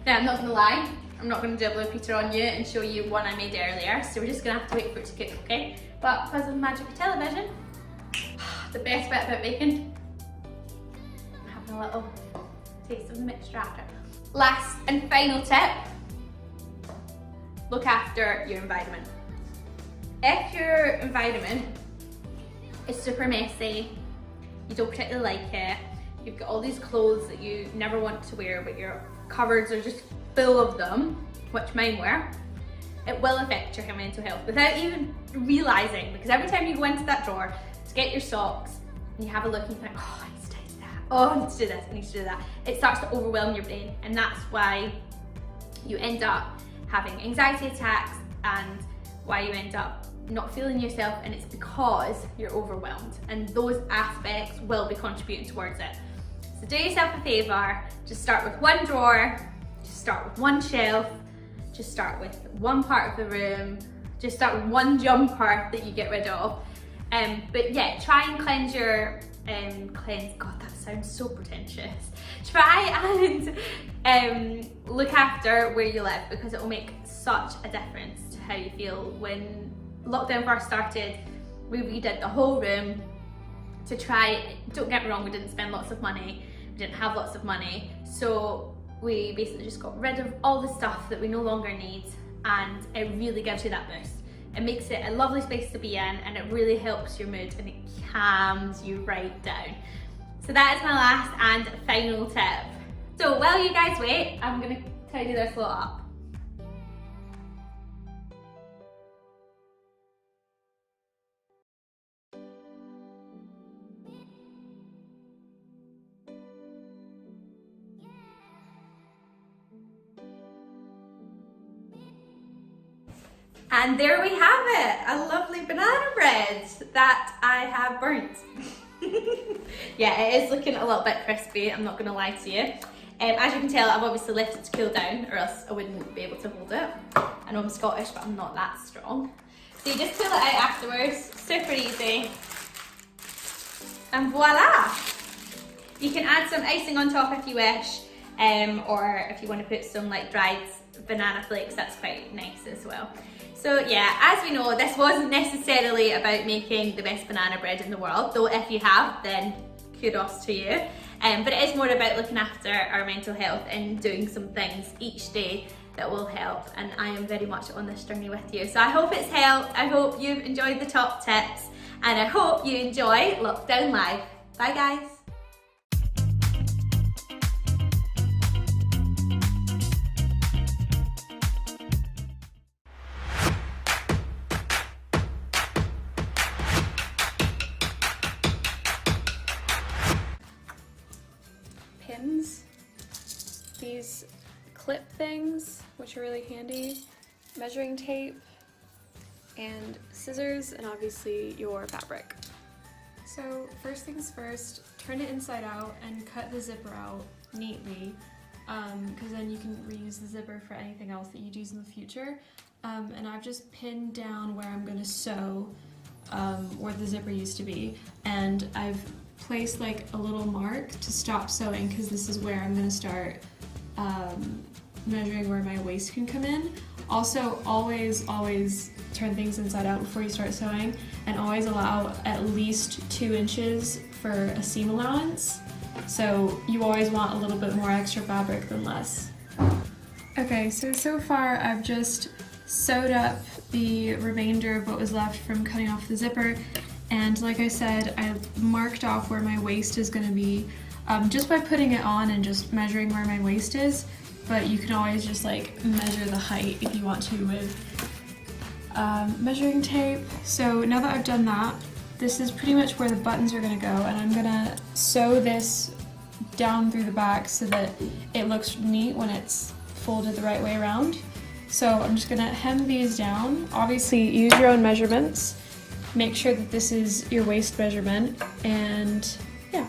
Now, I'm not going to lie. I'm not going to do a blue Peter on you and show you one I made earlier, so we're just going to have to wait for it to cook, okay? But because of the magic of television, the best bit about baking, I'm having a little taste of the mixture after. Last and final tip, look after your environment. If your environment is super messy, you don't particularly like it, you've got all these clothes that you never want to wear, but your cupboards are just full of them, which mine were, it will affect your mental health without even realising, because every time you go into that drawer to get your socks and you have a look and you think, oh, I need to do that, oh, I need to do this, I need to do that, it starts to overwhelm your brain, and that's why you end up having anxiety attacks and why you end up not feeling yourself, and it's because you're overwhelmed, and those aspects will be contributing towards it. So do yourself a favour, just start with one drawer, just start with one shelf, just start with one part of the room, just start with one jumper that you get rid of. But yeah, try and cleanse your, God, that sounds so pretentious. Try and look after where you live, because it will make such a difference to how you feel. When lockdown first started, we redid the whole room to try, don't get me wrong, we didn't spend lots of money, we didn't have lots of money, so we basically just got rid of all the stuff that we no longer need, and it really gives you that boost. It makes it a lovely space to be in, and it really helps your mood, and it calms you right down. So that is my last and final tip. So while you guys wait, I'm gonna tidy this lot up. And there we have it, a lovely banana bread that I have burnt. Yeah, it is looking a little bit crispy, I'm not gonna lie to you. As you can tell, I've obviously left it to cool down, or else I wouldn't be able to hold it. I know I'm Scottish, but I'm not that strong. So you just pull it out afterwards, super easy. And voila! You can add some icing on top if you wish, or if you want to put some like dried banana flakes, that's quite nice as well. So yeah, as we know, this wasn't necessarily about making the best banana bread in the world, though if you have, then kudos to you. But it is more about looking after our mental health and doing some things each day that will help, and I am very much on this journey with you. So I hope it's helped, I hope you've enjoyed the top tips, and I hope you enjoy Lockdown Live. Bye guys. Pins, these clip things, which are really handy, measuring tape, and scissors, and obviously your fabric. So first things first, turn it inside out and cut the zipper out neatly, because then you can reuse the zipper for anything else that you'd use in the future. And I've just pinned down where I'm gonna sew, where the zipper used to be, and I've placed like a little mark to stop sewing because this is where I'm gonna start measuring where my waist can come in. Also, always turn things inside out before you start sewing, and always allow at least 2 inches for a seam allowance. So you always want a little bit more extra fabric than less. Okay, so far I've just sewed up the remainder of what was left from cutting off the zipper, and like I said, I marked off where my waist is going to be just by putting it on and just measuring where my waist is, but you can always just like measure the height if you want to with measuring tape. So now that I've done that, this is pretty much where the buttons are going to go, and I'm going to sew this down through the back so that it looks neat when it's folded the right way around. So I'm just going to hem these down. Obviously use your own measurements. Make sure that this is your waist measurement, and yeah.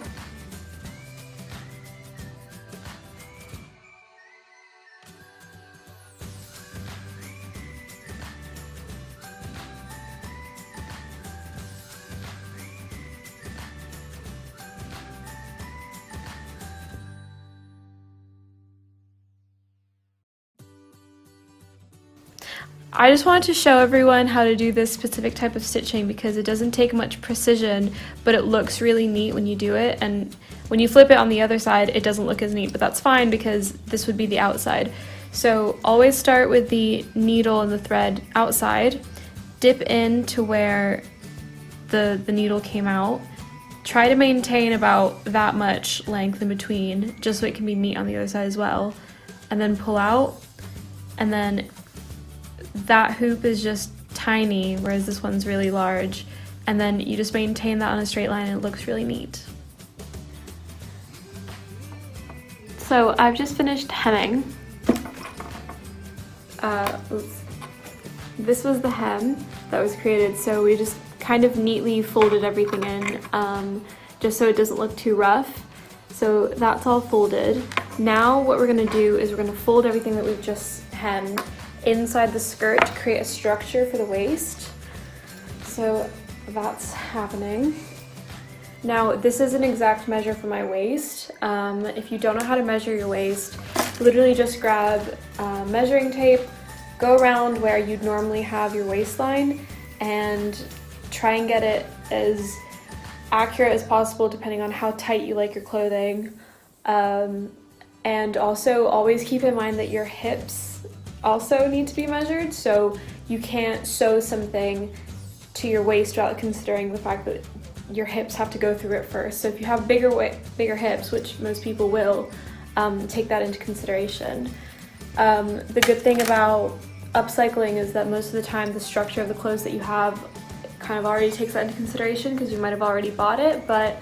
I just wanted to show everyone how to do this specific type of stitching because it doesn't take much precision, but it looks really neat when you do it, and when you flip it on the other side it doesn't look as neat, but that's fine because this would be the outside. So always start with the needle and the thread outside, dip in to where the needle came out, try to maintain about that much length in between just so it can be neat on the other side as well, and then pull out, and then that hoop is just tiny, whereas this one's really large, and then you just maintain that on a straight line and it looks really neat. So I've just finished hemming. This was the hem that was created, so we just kind of neatly folded everything in just so it doesn't look too rough. So that's all folded. Now what we're gonna do is we're gonna fold everything that we've just hemmed inside the skirt to create a structure for the waist. So that's happening. Now this is an exact measure for my waist. If you don't know how to measure your waist, literally just grab measuring tape, go around where you'd normally have your waistline, and try and get it as accurate as possible depending on how tight you like your clothing. And also always keep in mind that your hips also need to be measured, so you can't sew something to your waist without considering the fact that your hips have to go through it first. So if you have bigger hips, which most people will, take that into consideration. The good thing about upcycling is that most of the time the structure of the clothes that you have kind of already takes that into consideration because you might have already bought it, but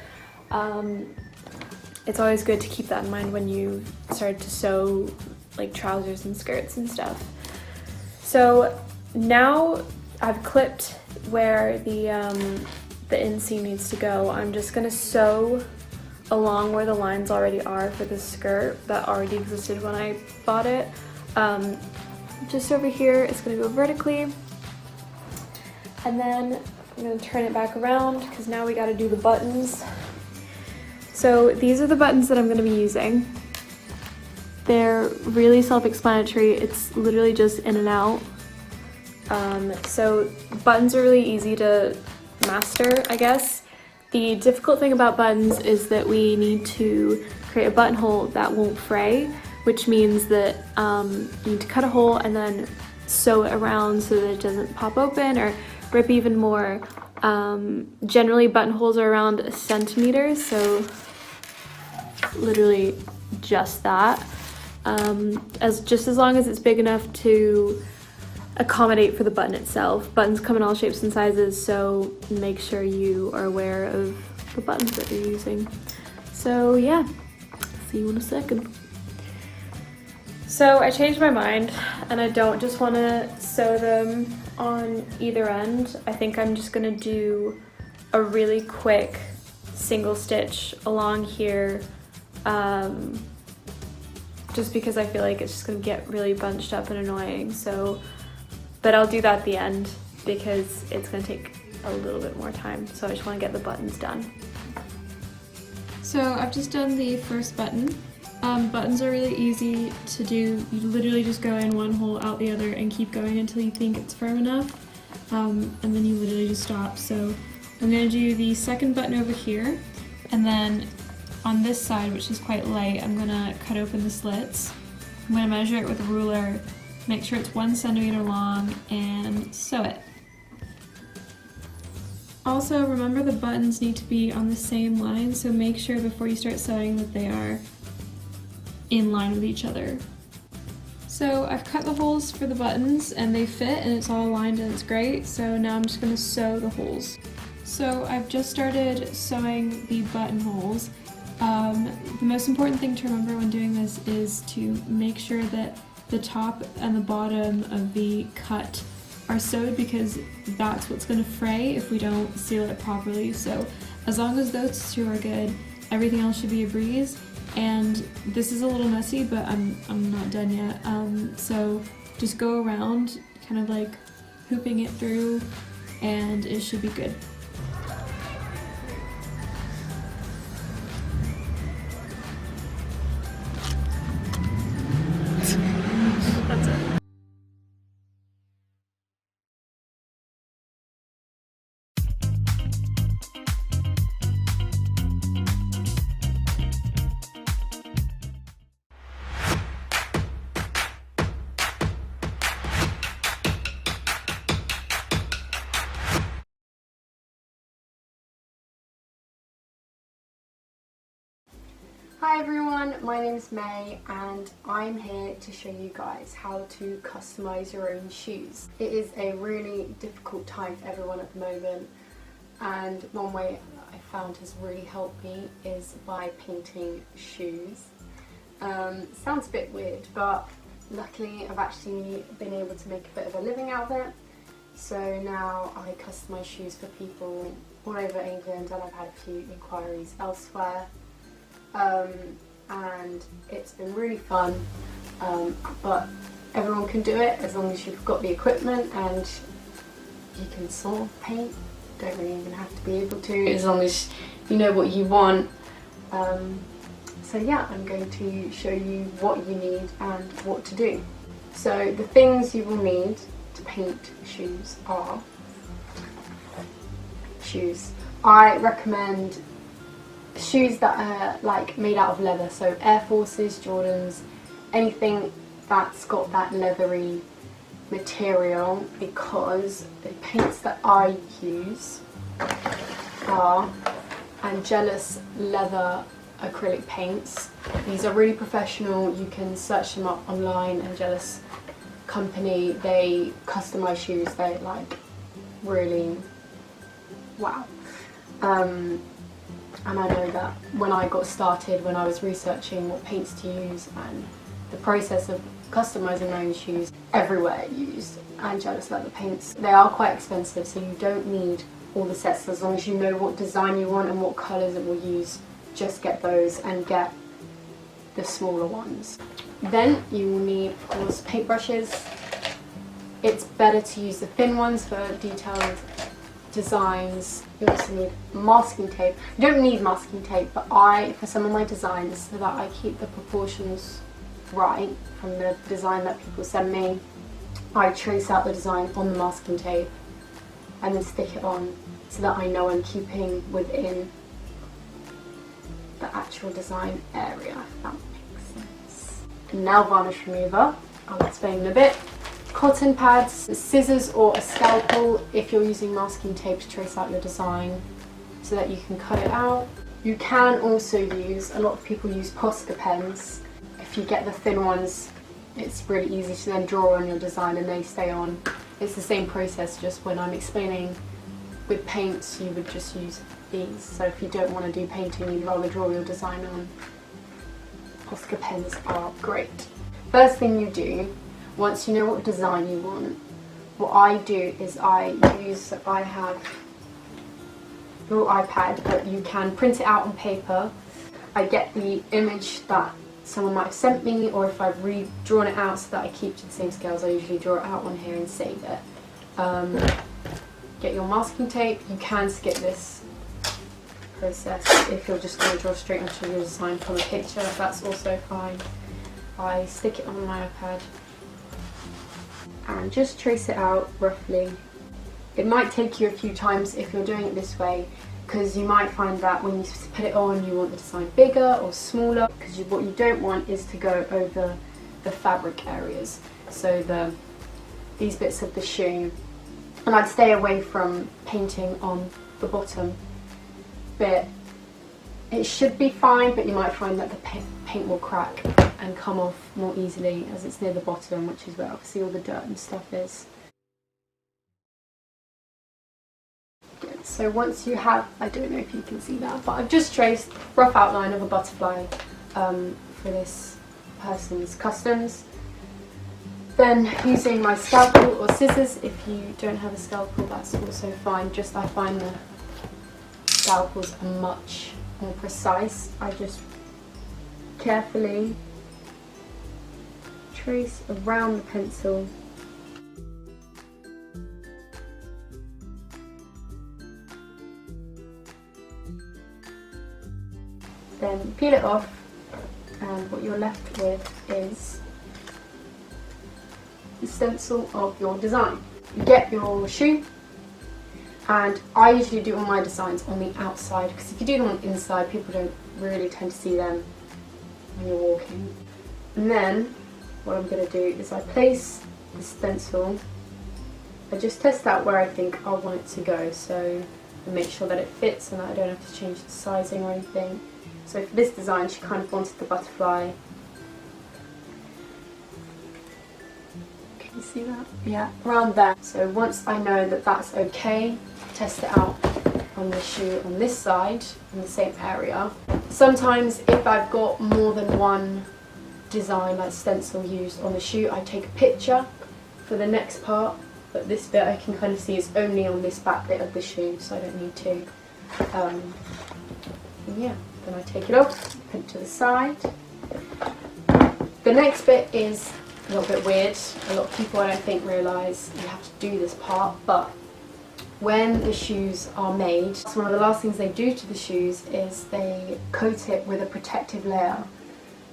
it's always good to keep that in mind when you start to sew like trousers and skirts and stuff. So now I've clipped where the inseam needs to go. I'm just gonna sew along where the lines already are for the skirt that already existed when I bought it. Just over here, it's gonna go vertically, and then I'm gonna turn it back around because now we gotta do the buttons. So these are the buttons that I'm gonna be using. They're really self-explanatory. It's literally just in and out. So buttons are really easy to master, I guess. The difficult thing about buttons is that we need to create a buttonhole that won't fray, which means that you need to cut a hole and then sew it around so that it doesn't pop open or rip even more. Generally buttonholes are around 1 centimeter, so literally just that. Just as long as it's big enough to accommodate for the button itself. Buttons come in all shapes and sizes, so make sure you are aware of the buttons that you're using. So yeah, see you in a second. So I changed my mind and I don't just want to sew them on either end. I think I'm just gonna do a really quick single stitch along here, just because I feel like it's just gonna get really bunched up and annoying. So, but I'll do that at the end because it's gonna take a little bit more time. So I just wanna get the buttons done. So I've just done the first button. Buttons are really easy to do. You literally just go in one hole, out the other, and keep going until you think it's firm enough. And then you literally just stop. So I'm gonna do the second button over here, and then on this side, which is quite light, I'm gonna cut open the slits. I'm gonna measure it with a ruler, make sure it's 1 centimeter long, and sew it. Also, remember the buttons need to be on the same line, so make sure before you start sewing that they are in line with each other. So I've cut the holes for the buttons and they fit and it's all aligned and it's great. So now I'm just going to sew the holes. So I've just started sewing the buttonholes. The most important thing to remember when doing this is to make sure that the top and the bottom of the cut are sewed, because that's what's going to fray if we don't seal it properly. So as long as those two are good, everything else should be a breeze. And this is a little messy, but I'm not done yet. So just go around kind of like hooping it through and it should be good. That's it. Hi everyone, my name's May and I'm here to show you guys how to customise your own shoes. It is a really difficult time for everyone at the moment, and one way I found has really helped me is by painting shoes. Sounds a bit weird, but luckily I've actually been able to make a bit of a living out of it. So now I customise shoes for people all over England, and I've had a few inquiries elsewhere. And it's been really fun, but everyone can do it as long as you've got the equipment and you can sort of paint. Don't really even have to be able to, as long as you know what you want. So yeah, I'm going to show you what you need and what to do. So the things you will need to paint shoes are shoes. I recommend shoes that are like made out of leather, so Air Forces, Jordans, anything that's got that leathery material, because the paints that I use are Angelus leather acrylic paints. These are really professional, you can search them up online. Angelus company, they customise shoes, they like really wow. And I know that when I got started, when I was researching what paints to use and the process of customising my own shoes, everywhere used Angelus leather paints. They are quite expensive, so you don't need all the sets. As long as you know what design you want and what colours it will use, just get those and get the smaller ones. Then you will need, of course, paintbrushes. It's better to use the thin ones for detailed designs. You also need masking tape. You don't need masking tape, but for some of my designs, so that I keep the proportions right from the design that people send me, I trace out the design on the masking tape and then stick it on so that I know I'm keeping within the actual design area, if that makes sense. Nail varnish remover, I'll explain in a bit. Cotton pads, scissors or a scalpel if you're using masking tape to trace out your design so that you can cut it out. You can also use, a lot of people use Posca pens. If you get the thin ones, it's really easy to then draw on your design and they stay on. It's the same process, just when I'm explaining with paints, you would just use these. So if you don't want to do painting, you'd rather draw your design on, Posca pens are great. First thing you do, once you know what design you want, what I do is I have your iPad, but you can print it out on paper. I get the image that someone might have sent me, or if I've redrawn it out so that I keep to the same scales, I usually draw it out on here and save it. Get your masking tape. You can skip this process if you're just going to draw straight into your design from a picture, that's also fine. I stick it on my iPad and just trace it out roughly. It might take you a few times if you're doing it this way, because you might find that when you put it on you want the design bigger or smaller, because what you don't want is to go over the fabric areas, so these bits of the shoe. And I'd stay away from painting on the bottom bit. It should be fine, but you might find that the paint will crack and come off more easily as it's near the bottom, which is where obviously all the dirt and stuff is. Good. So once you have, I don't know if you can see that, but I've just traced a rough outline of a butterfly for this person's customs. Then using my scalpel or scissors, if you don't have a scalpel that's also fine, just I find the scalpels are much more precise. I just carefully trace around the pencil. Then peel it off, and what you're left with is the stencil of your design. You get your shoe, and I usually do all my designs on the outside, because if you do them on the inside, people don't really tend to see them when you're walking. And then what I'm going to do is I place the stencil, I just test out where I think I want it to go, so I make sure that it fits and that I don't have to change the sizing or anything. So for this design she kind of wanted the butterfly. Can you see that? Yeah, around there. So once I know that that's okay, test it out on the shoe on this side, in the same area. Sometimes if I've got more than one design, like stencil used on the shoe, I take a picture for the next part, but this bit I can kind of see is only on this back bit of the shoe, so I don't need to. Yeah, then I take it off, put it to the side. The next bit is a little bit weird. A lot of people, I don't think, realise you have to do this part, but when the shoes are made, one of the last things they do to the shoes is they coat it with a protective layer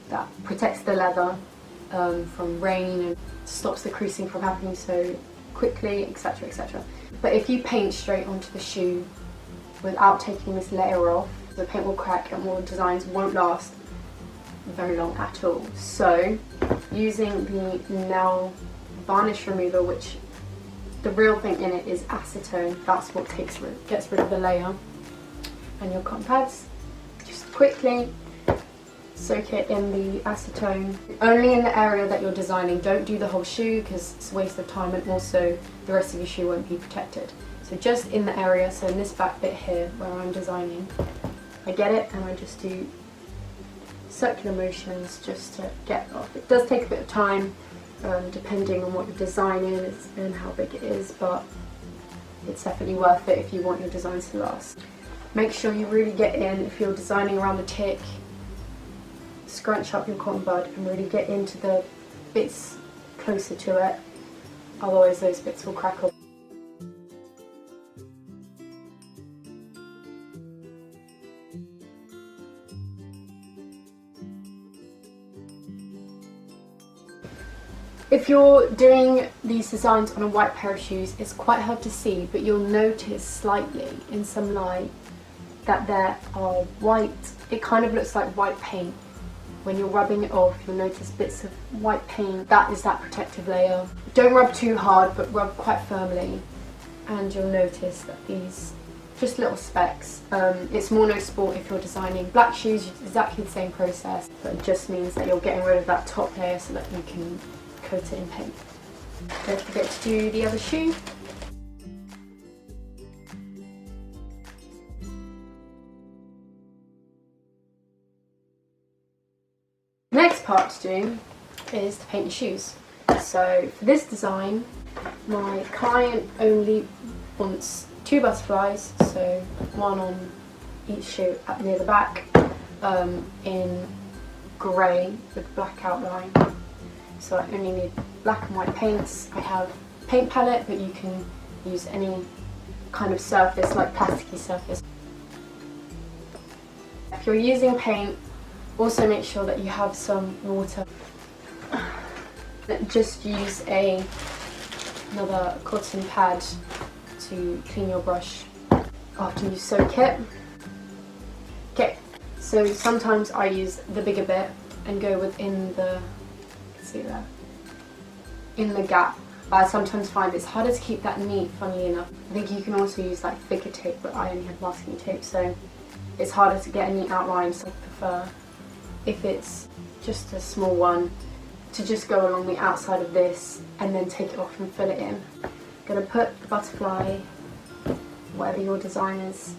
that protects the leather from rain and stops the creasing from happening so quickly, etc, etc. But if you paint straight onto the shoe without taking this layer off, the paint will crack and all the designs won't last very long at all. So using the nail varnish remover, which the real thing in it is acetone, that's what gets rid of the layer, and your cotton pads, just quickly soak it in the acetone. Only in the area that you're designing, don't do the whole shoe because it's a waste of time, and also the rest of your shoe won't be protected. So just in the area, so in this back bit here where I'm designing, I get it and I just do circular motions just to get it off. It does take a bit of time depending on what your design is and how big it is, but it's definitely worth it if you want your designs to last. Make sure you really get in, if you're designing around the tick, scrunch up your cotton bud and really get into the bits closer to it, otherwise those bits will crack up. If you're doing these designs on a white pair of shoes, it's quite hard to see, but you'll notice slightly in some light that there are white, it kind of looks like white paint. When you're rubbing it off, you'll notice bits of white paint. That is that protective layer. Don't rub too hard, but rub quite firmly, and you'll notice that these just little specks. It's more no sport if you're designing black shoes, it's exactly the same process, but it just means that you're getting rid of that top layer so that you can coat it in paint. Don't forget to do the other shoe. The next part to do is to paint the shoes. So for this design, my client only wants 2 butterflies, so one on each shoe near the back, in grey with black outline. So I only need black and white paints. I have paint palette, but you can use any kind of surface, like plasticky surface. If you're using paint, also make sure that you have some water. Just use another cotton pad to clean your brush after you soak it. Okay, so sometimes I use the bigger bit and go within the, see there, in the gap. But I sometimes find it's harder to keep that neat, funnily enough. I think you can also use like thicker tape, but I only have masking tape, so it's harder to get a neat outline, so I prefer, if it's just a small one, to just go along the outside of this and then take it off and fill it in. I'm gonna put the butterfly, whatever your design is,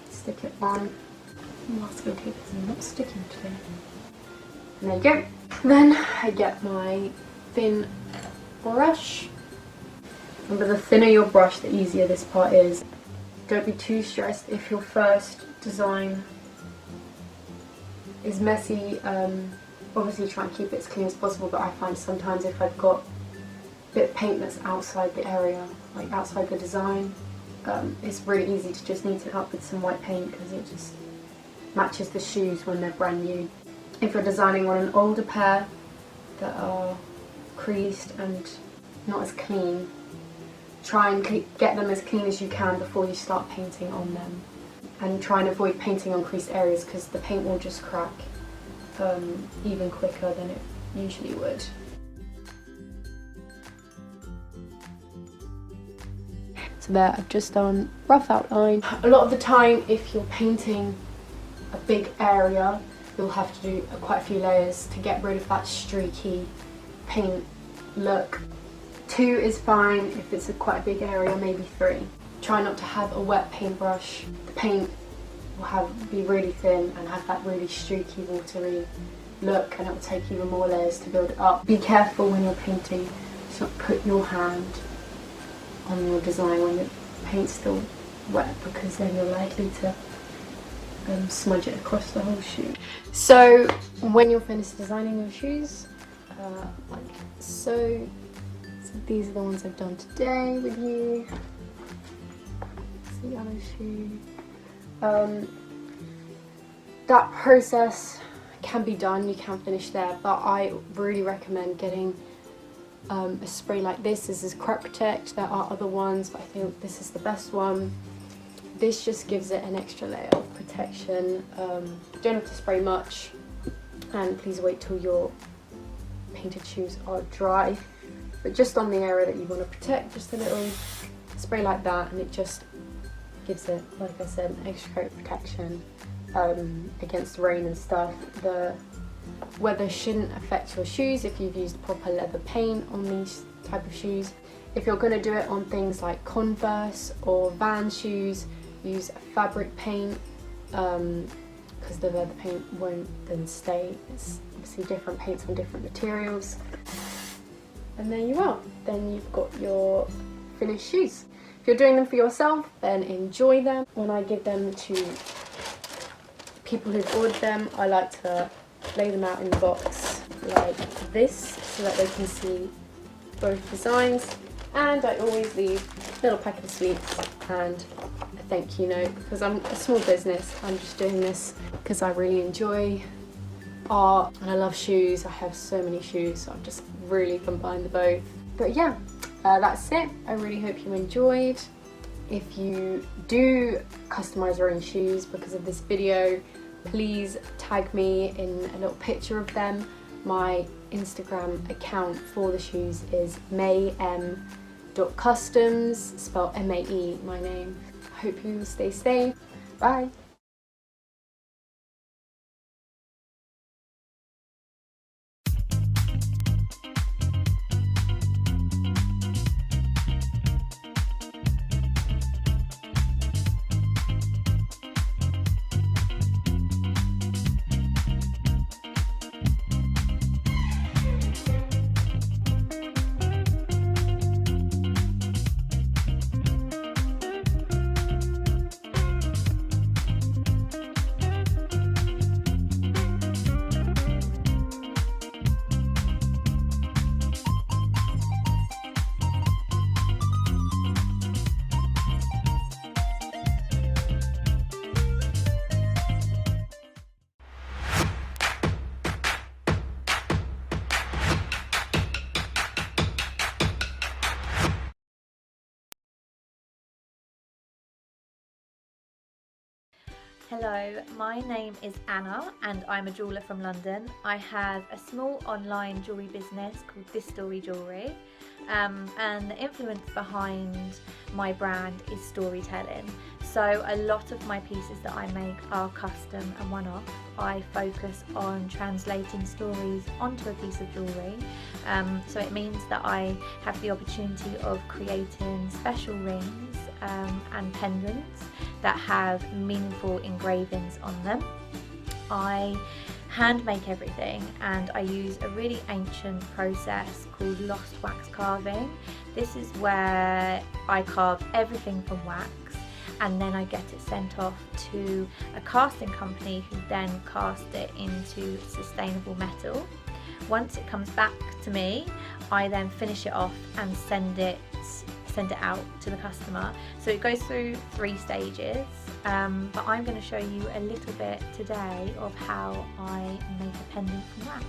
stick it on. Masking tape is not sticking today. And there you go. Then I get my thin brush. Remember, the thinner your brush, the easier this part is. Don't be too stressed if your first design is messy. Obviously try and keep it as clean as possible, but I find sometimes if I've got a bit of paint that's outside the area, like outside the design, it's really easy to just neaten it up with some white paint because it just matches the shoes when they're brand new. If you're designing on an older pair that are creased and not as clean, try and get them as clean as you can before you start painting on them. And try and avoid painting on creased areas because the paint will just crack even quicker than it usually would. So there, I've just done rough outline. A lot of the time, if you're painting a big area, you'll have to do quite a few layers to get rid of that streaky paint look. 2 is fine if it's quite a big area, maybe 3. Try not to have a wet paintbrush. The paint will be really thin and have that really streaky, watery look, and it will take even more layers to build it up. Be careful when you're painting to not put your hand on your design when the paint's still wet, because then you're likely to smudge it across the whole shoe. So when you're finished designing your shoes, like so these are the ones I've done today with you. It's the other shoe. That process can be done, you can finish there, but I really recommend getting a spray like this. This is Crep Protect. There are other ones, but I think this is the best one. This just gives it an extra layer of protection. Don't have to spray much, and please wait till your painted shoes are dry. But just on the area that you want to protect, just a little spray like that, and it just gives it, like I said, an extra coat of protection against rain and stuff. The weather shouldn't affect your shoes if you've used proper leather paint on these type of shoes. If you're going to do it on things like Converse or Van shoes, use a fabric paint because the leather paint won't then stay. It's obviously different paints on different materials. And there you are. Then you've got your finished shoes. If you're doing them for yourself, then enjoy them. When I give them to people who've ordered them, I like to lay them out in the box like this so that they can see both designs. And I always leave a little packet of sweets and a thank you note, because I'm a small business. I'm just doing this because I really enjoy art and I love shoes. I have so many shoes, so I've just really combined the both. But yeah, that's it. I really hope you enjoyed. If you do customize your own shoes because of this video, please tag me in a little picture of them. My Instagram account for the shoes is mayem.customs, spelled M-A-E, my name. I hope you stay safe. Bye. Hello, my name is Anna and I'm a jeweller from London. I have a small online jewellery business called This Story Jewellery, and the influence behind my brand is storytelling. So a lot of my pieces that I make are custom and one-off. I focus on translating stories onto a piece of jewellery, so it means that I have the opportunity of creating special rings and pendants that have meaningful engravings on them. I hand make everything and I use a really ancient process called lost wax carving. This is where I carve everything from wax and then I get it sent off to a casting company who then cast it into sustainable metal. Once it comes back to me, I then finish it off and send it out to the customer. So it goes through 3 stages, but I'm going to show you a little bit today of how I make a pendant from wax.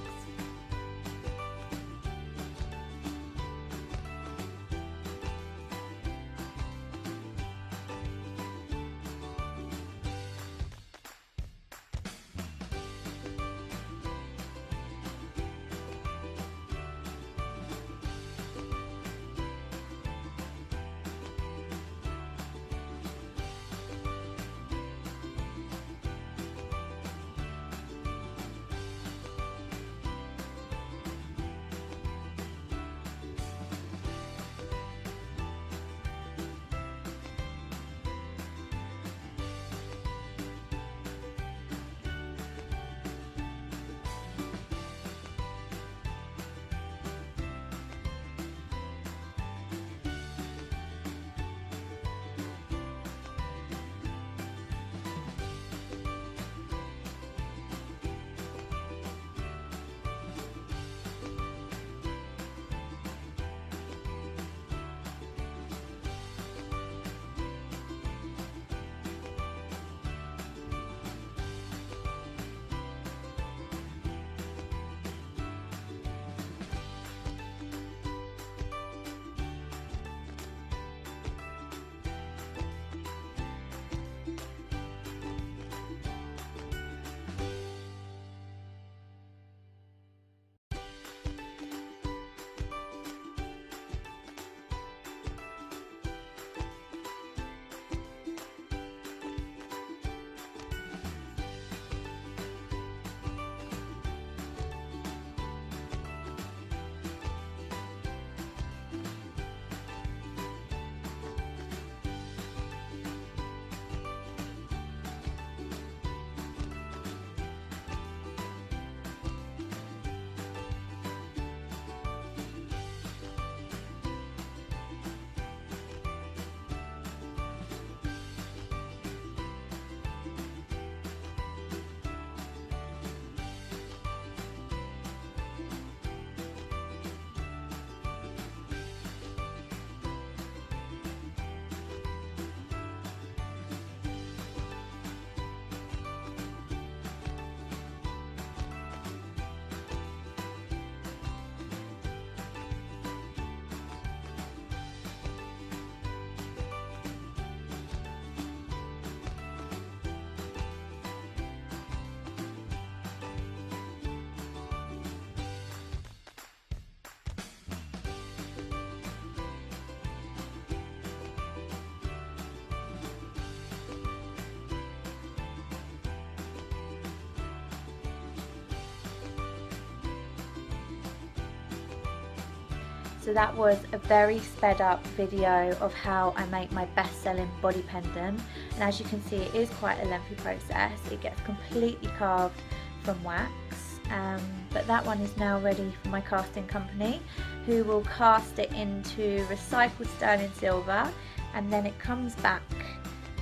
So that was a very sped up video of how I make my best selling body pendant, and as you can see it is quite a lengthy process. It gets completely carved from wax, but that one is now ready for my casting company, who will cast it into recycled sterling silver, and then it comes back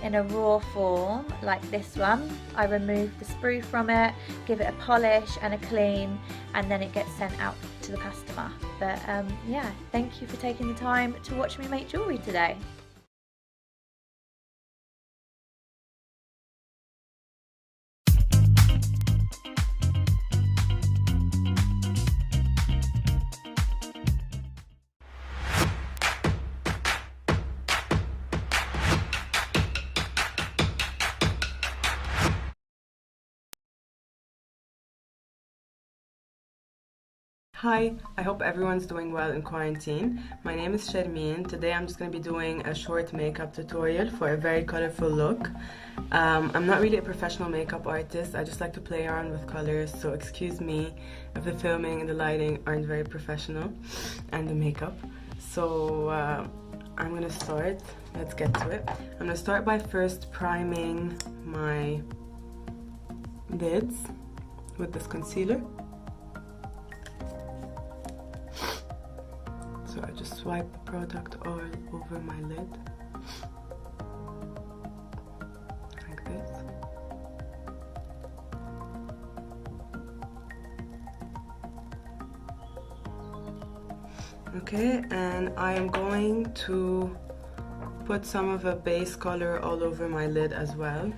in a raw form like this one. I remove the sprue from it, give it a polish and a clean, and then it gets sent out to the customer. But yeah, thank you for taking the time to watch me make jewellery today. Hi, I hope everyone's doing well in quarantine. My name is Shermeen. Today I'm just going to be doing a short makeup tutorial for a very colorful look. I'm not really a professional makeup artist, I just like to play around with colors, so excuse me if the filming and the lighting aren't very professional, and the makeup. So I'm going to start. Let's get to it. I'm going to start by first priming my lids with this concealer. So I just swipe the product all over my lid, like this. Okay, and I am going to put some of a base color all over my lid as well.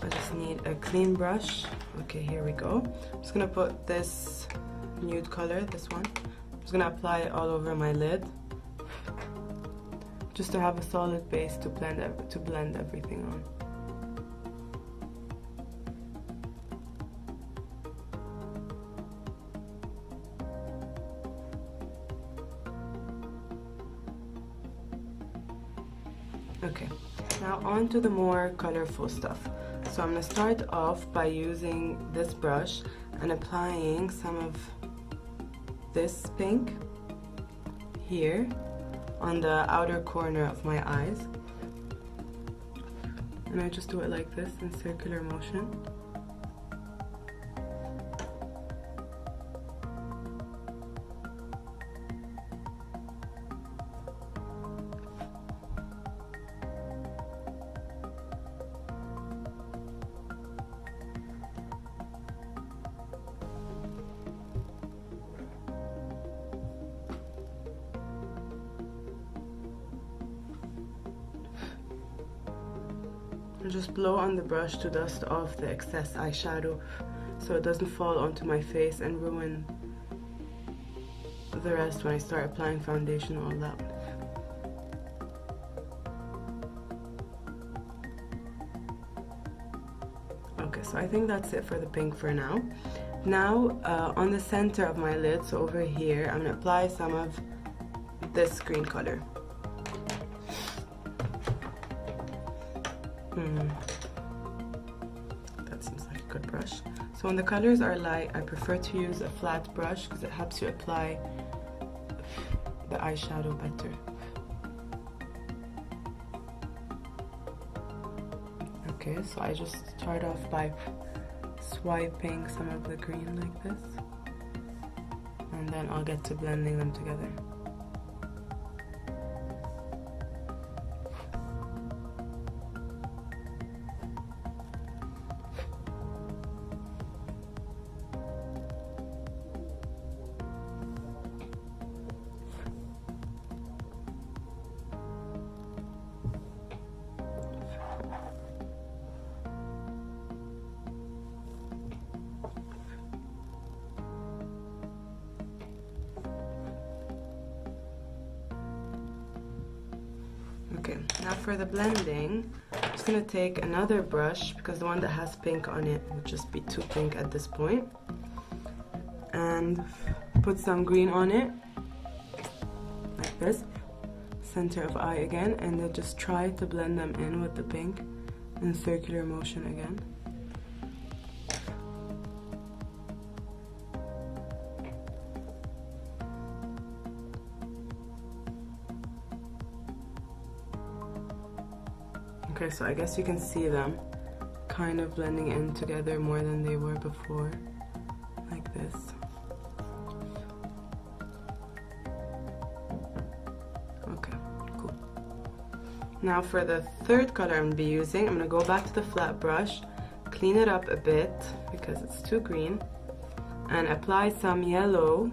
I just need a clean brush. Okay, here we go. I'm just gonna put this nude color, this one. I'm just gonna apply it all over my lid, just to have a solid base to blend everything on. Okay, now on to the more colorful stuff. So I'm gonna start off by using this brush and applying some of this pink here on the outer corner of my eyes. And I just do it like this in circular motion. And just blow on the brush to dust off the excess eyeshadow so it doesn't fall onto my face and ruin the rest when I start applying foundation all that. Okay, so I think that's it for the pink for now. Now on the center of my lid, so over here, I'm gonna apply some of this green color. That seems like a good brush. So when the colors are light, I prefer to use a flat brush because it helps you apply the eyeshadow better. Okay, so I just start off by swiping some of the green like this, and then I'll get to blending them together. Okay, now for the blending, I'm just gonna take another brush because the one that has pink on it would just be too pink at this point, and put some green on it, like this, center of eye again, and then just try to blend them in with the pink in circular motion again. Okay, so I guess you can see them kind of blending in together more than they were before, like this. Okay, cool. Now for the third color I'm going to be using, I'm going to go back to the flat brush, clean it up a bit because it's too green, and apply some yellow,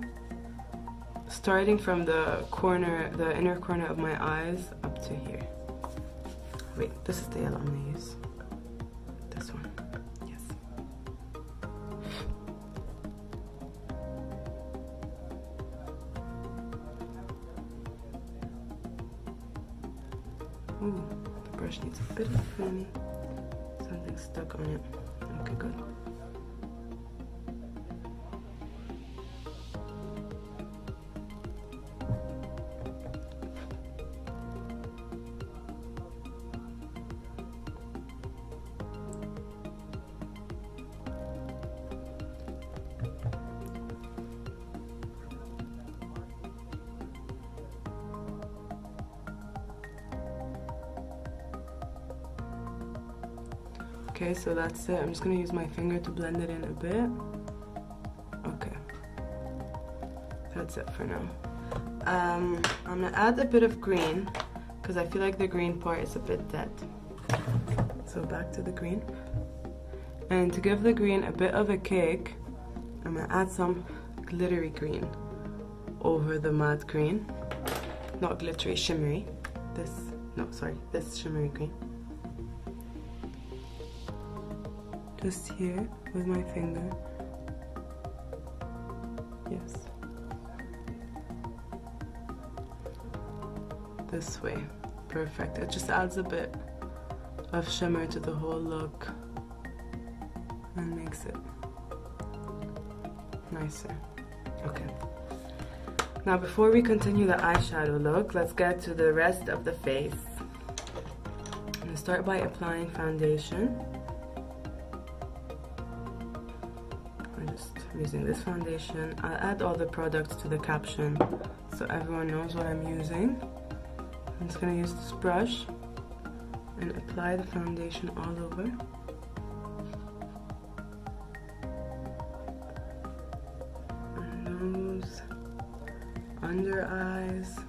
starting from the corner, the inner corner of my eyes up to here. Wait, this is the yellow I'm gonna use. This one. Yes. Ooh, the brush needs a bit of pruning. Something stuck on it. Okay, good. Okay, so that's it. I'm just gonna use my finger to blend it in a bit. Okay, that's it for now. I'm gonna add a bit of green because I feel like the green part is a bit dead. So back to the green. And to give the green a bit of a kick, I'm gonna add some glittery green over the matte green. Not glittery, shimmery. This shimmery green. Just here with my finger. Yes. This way. Perfect. It just adds a bit of shimmer to the whole look and makes it nicer. Okay. Now before we continue the eyeshadow look, let's get to the rest of the face. I'm gonna start by applying foundation. I'm using this foundation. I'll add all the products to the caption so everyone knows what I'm using. I'm just gonna use this brush and apply the foundation all over. Nose, under eyes.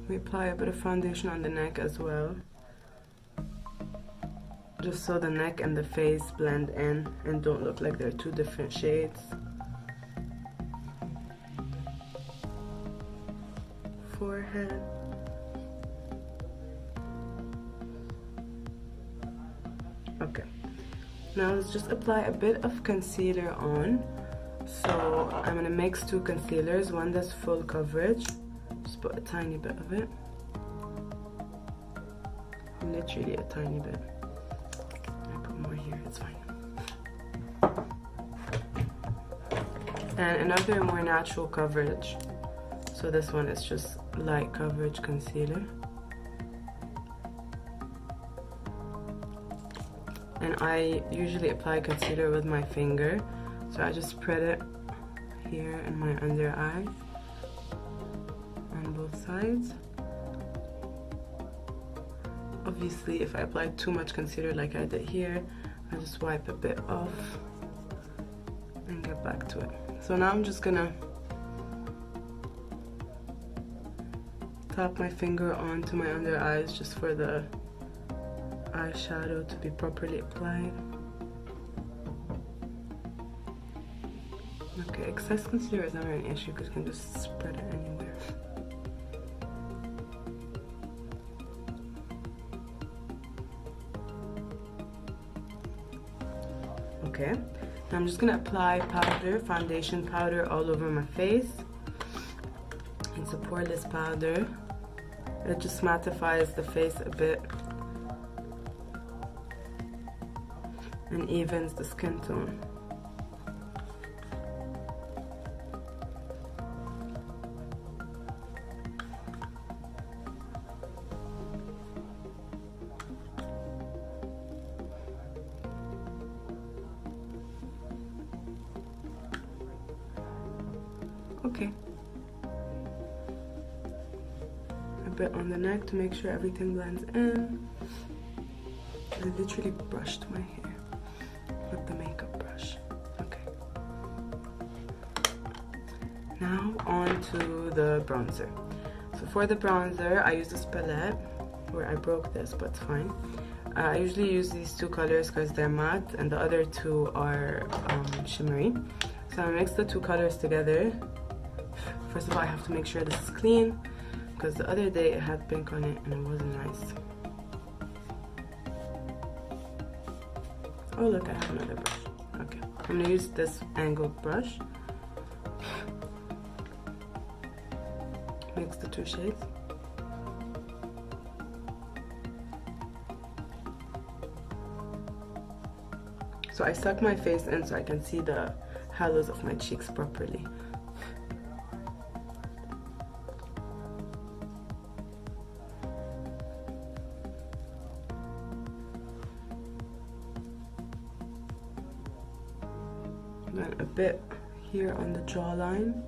We apply a bit of foundation on the neck as well, just so the neck and the face blend in and don't look like they're two different shades. Forehead. Okay, now let's just apply a bit of concealer on. So I'm gonna mix two concealers, one that's full coverage. Just put a tiny bit of it. Literally a tiny bit. I put more here, it's fine. And another more natural coverage. So this one is just light coverage concealer. And I usually apply concealer with my finger. So I just spread it here in my under eye. On both sides. Obviously, if I apply too much concealer like I did here, I just wipe a bit off and get back to it. So now I'm just gonna tap my finger onto my under eyes just for the eyeshadow to be properly applied. Okay, excess concealer is never an issue because you can just spread it anywhere. Okay, now I'm just gonna apply powder, foundation powder all over my face. It's a poreless powder. It just mattifies the face a bit and evens the skin tone. Okay. A bit on the neck to make sure everything blends in. I literally brushed my hair with the makeup brush. Okay. Now on to the bronzer. So for the bronzer, I use this palette where I broke this, but it's fine. I usually use these two colors because they're matte and the other two are shimmery. So I mix the two colors together. First of all, I have to make sure this is clean because the other day it had pink on it and it wasn't nice. Oh look, I have another brush. Okay, I'm gonna use this angled brush. Mix the two shades. So I suck my face in so I can see the hollows of my cheeks properly. and a bit here on the jawline.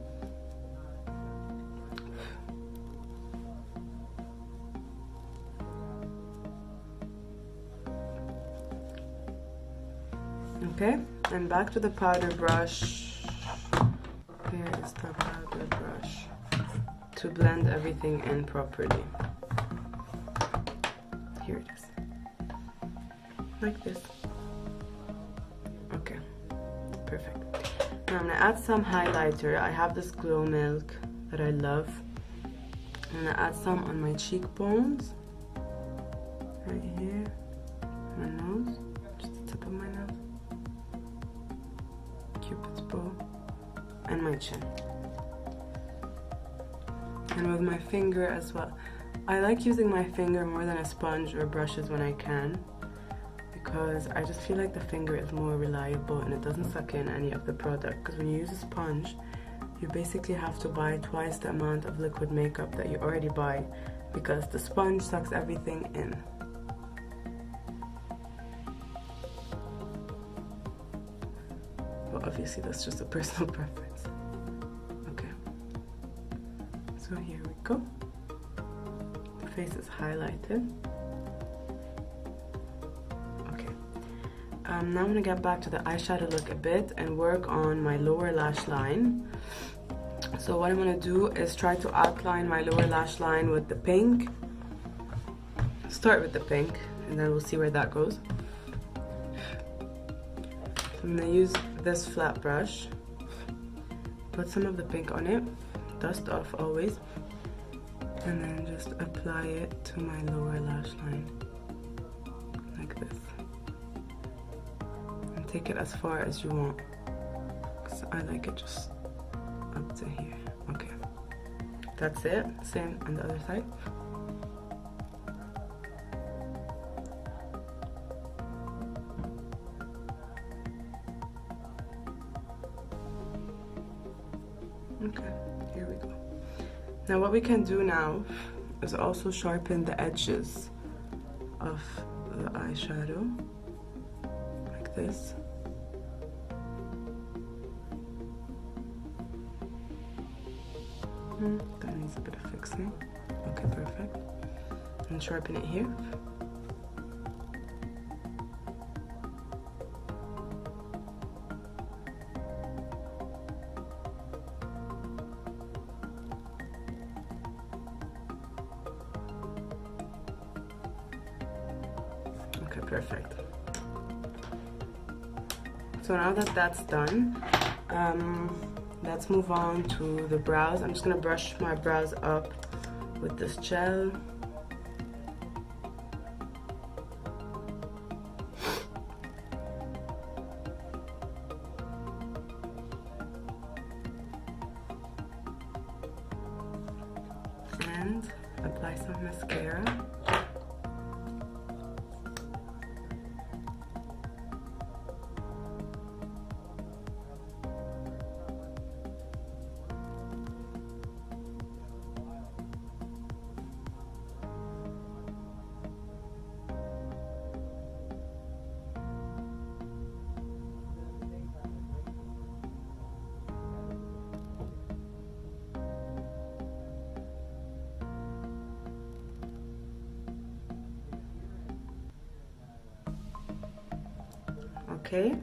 Okay, and back to the powder brush. Here is the powder brush to blend everything in properly. Here it is. Like this. Okay, perfect. Now I'm gonna add some highlighter. I have this Glow Milk that I love. I'm gonna add some on my cheekbones. Right here. My nose. Just the tip of my nose. Cupid's bow. And my chin. And with my finger as well. I like using my finger more than a sponge or brushes when I can, because I just feel like the finger is more reliable and it doesn't suck in any of the product. Because when you use a sponge, you basically have to buy twice the amount of liquid makeup that you already buy, because the sponge sucks everything in. But obviously that's just a personal preference. Okay. So here we go. The face is highlighted. Now I'm gonna get back to the eyeshadow look a bit and work on my lower lash line. So what I'm gonna do is try to outline my lower lash line with the pink. Start with the pink and then we'll see where that goes. So I'm gonna use this flat brush, put some of the pink on it, dust off always, and then just apply it to my lower lash line like this. Take it as far as you want, because I like it just up to here. Okay, that's it. Same on the other side. Okay, here we go. Now what we can do now is also sharpen the edges of the eyeshadow like this. That needs a bit of fixing. Okay, perfect. And sharpen it here. Okay, perfect. So now that that's done, let's move on to the brows. I'm just gonna brush my brows up with this gel. And apply some mascara. Okay,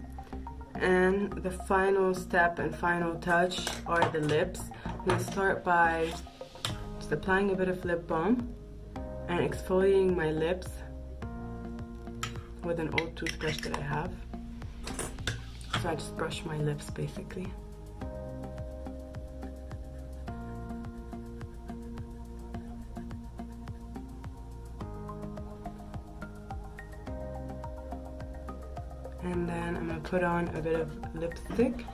and the final step and final touch are the lips. I'm going to start by just applying a bit of lip balm and exfoliating my lips with an old toothbrush that I have. So I just brush my lips basically. And then I'm going to put on a bit of lipstick.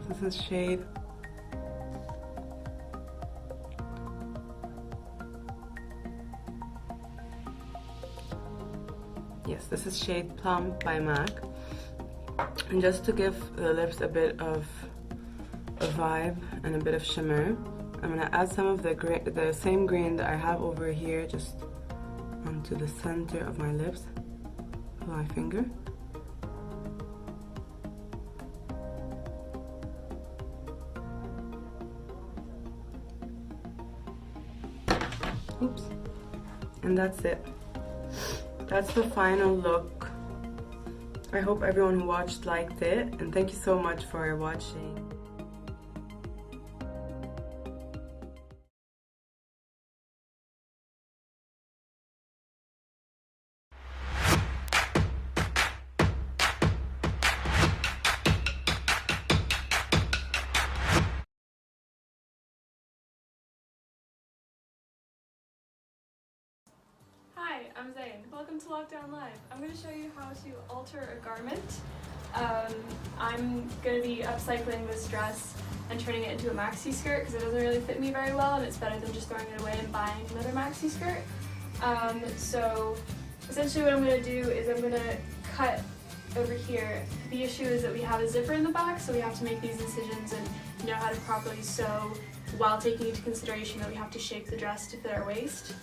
This is shade This is shade Plum by MAC. And just to give the lips a bit of a vibe and a bit of shimmer, I'm gonna add some of the same green that I have over here just onto the center of my lips with my finger. Oops. And that's it. That's the final look. I hope everyone who watched liked it, and thank you so much for watching. Hi, I'm Zane. Welcome to Lockdown Live. I'm going to show you how to alter a garment. I'm going to be upcycling this dress and turning it into a maxi skirt because it doesn't really fit me very well, and it's better than just throwing it away and buying another maxi skirt. So essentially what I'm going to do is I'm going to cut over here. The issue is that we have a zipper in the back, so we have to make these incisions and know how to properly sew while taking into consideration that we have to shape the dress to fit our waist.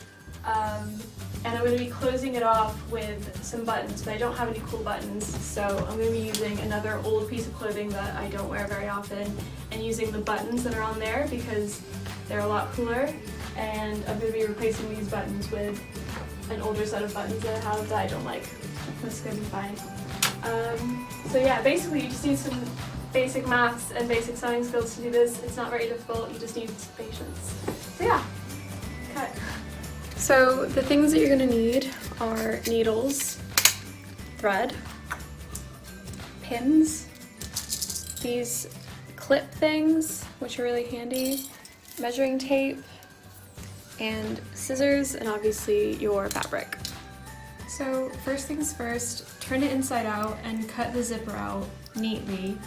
And I'm going to be closing it off with some buttons, but I don't have any cool buttons, so I'm going to be using another old piece of clothing that I don't wear very often and using the buttons that are on there because they're a lot cooler, and I'm going to be replacing these buttons with an older set of buttons that I have that I don't like. That's going to be fine. So yeah, basically you just need some basic maths and basic sewing skills to do this. It's not very difficult, you just need patience. So yeah, cut. So the things that you're going to need are needles, thread, pins, these clip things, which are really handy, measuring tape, and scissors, and obviously your fabric. So first things first, turn it inside out and cut the zipper out neatly,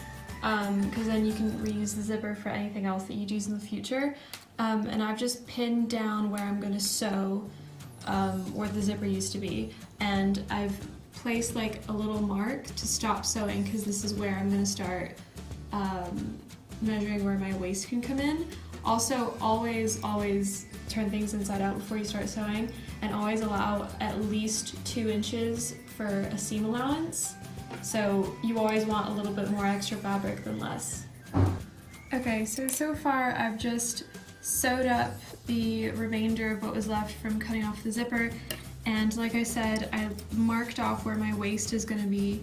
because then you can reuse the zipper for anything else that you'd use in the future. And I've just pinned down where I'm going to sew where the zipper used to be, and I've placed like a little mark to stop sewing because this is where I'm going to start measuring where my waist can come in. Also, always turn things inside out before you start sewing, and always allow at least 2 inches for a seam allowance. So you always want a little bit more extra fabric than less. Okay, so far I've just sewed up the remainder of what was left from cutting off the zipper, and like I said, I marked off where my waist is going to be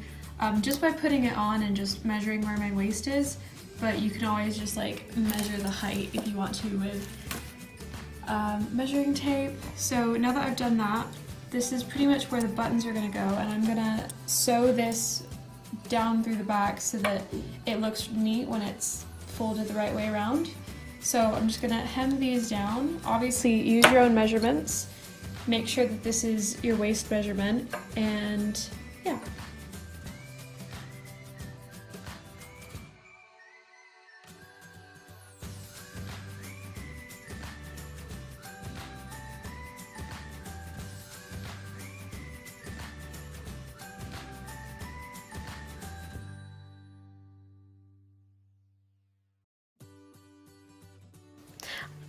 just by putting it on and just measuring where my waist is, but you can always just like measure the height if you want to with measuring tape. So now that I've done that, this is pretty much where the buttons are going to go, and I'm going to sew this down through the back so that it looks neat when it's folded the right way around. So I'm just going to hem these down. Obviously use your own measurements, make sure that this is your waist measurement, and yeah.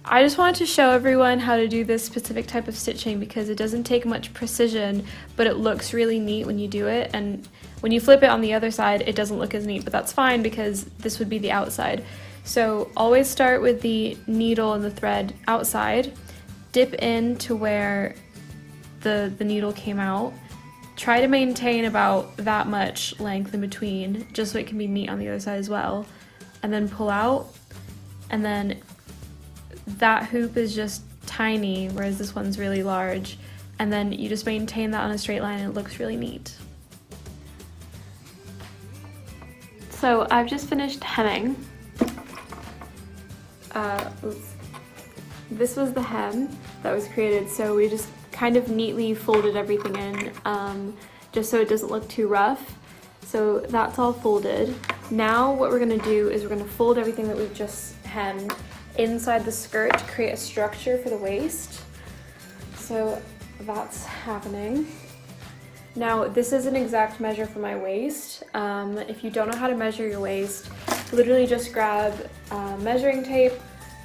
I just wanted to show everyone how to do this specific type of stitching because it doesn't take much precision, but it looks really neat when you do it, and when you flip it on the other side it doesn't look as neat, but that's fine because this would be the outside. So always start with the needle and the thread outside, dip in to where the needle came out, try to maintain about that much length in between just so it can be neat on the other side as well, and then pull out, and then that hoop is just tiny, whereas this one's really large, and then you just maintain that on a straight line and it looks really neat. So I've just finished hemming. This was the hem that was created, so we just kind of neatly folded everything in just so it doesn't look too rough. So that's all folded. Now what we're going to do is we're going to fold everything that we've just hemmed inside the skirt to create a structure for the waist. So that's happening. Now this is an exact measure for my waist. If you don't know how to measure your waist, literally just grab measuring tape,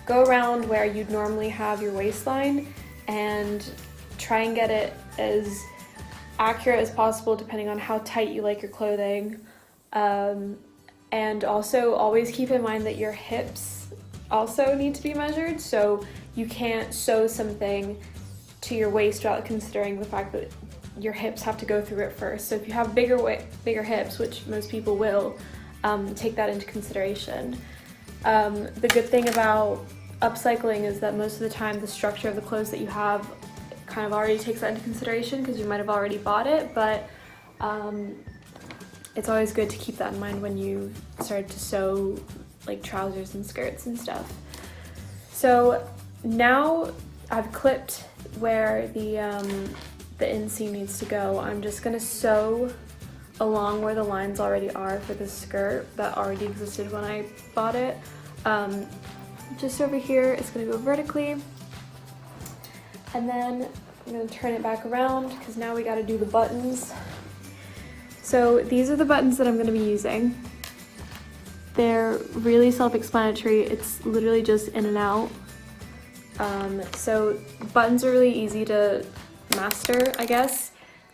go around where you'd normally have your waistline and try and get it as accurate as possible depending on how tight you like your clothing. And also always keep in mind that your hips also need to be measured, so you can't sew something to your waist without considering the fact that your hips have to go through it first. So if you have bigger hips, which most people will, take that into consideration. The good thing about upcycling is that most of the time the structure of the clothes that you have kind of already takes that into consideration because you might have already bought it, but it's always good to keep that in mind when you start to sew like trousers and skirts and stuff. So now I've clipped where the inseam needs to go. I'm just gonna sew along where the lines already are for the skirt that already existed when I bought it. Just over here, it's gonna go vertically. And then I'm gonna turn it back around because now we gotta do the buttons. So these are the buttons that I'm gonna be using. They're really self-explanatory. It's literally just in and out. So buttons are really easy to master, I guess.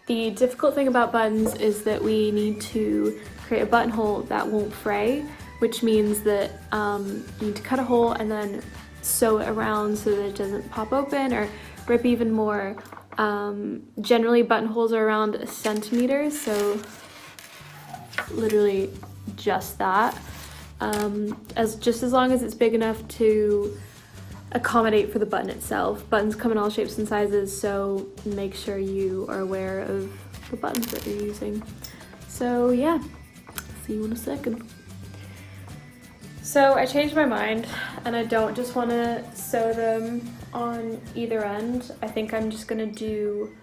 The difficult thing about buttons is that we need to create a buttonhole that won't fray, which means that you need to cut a hole and then sew it around so that it doesn't pop open or rip even more. Generally buttonholes are around 1 centimeter, so literally just that. Just as long as it's big enough to accommodate for the button itself. Buttons come in all shapes and sizes, so make sure you are aware of the buttons that you're using. So yeah, see you in a second. So I changed my mind and I don't just want to sew them on either end. I think I'm just going to do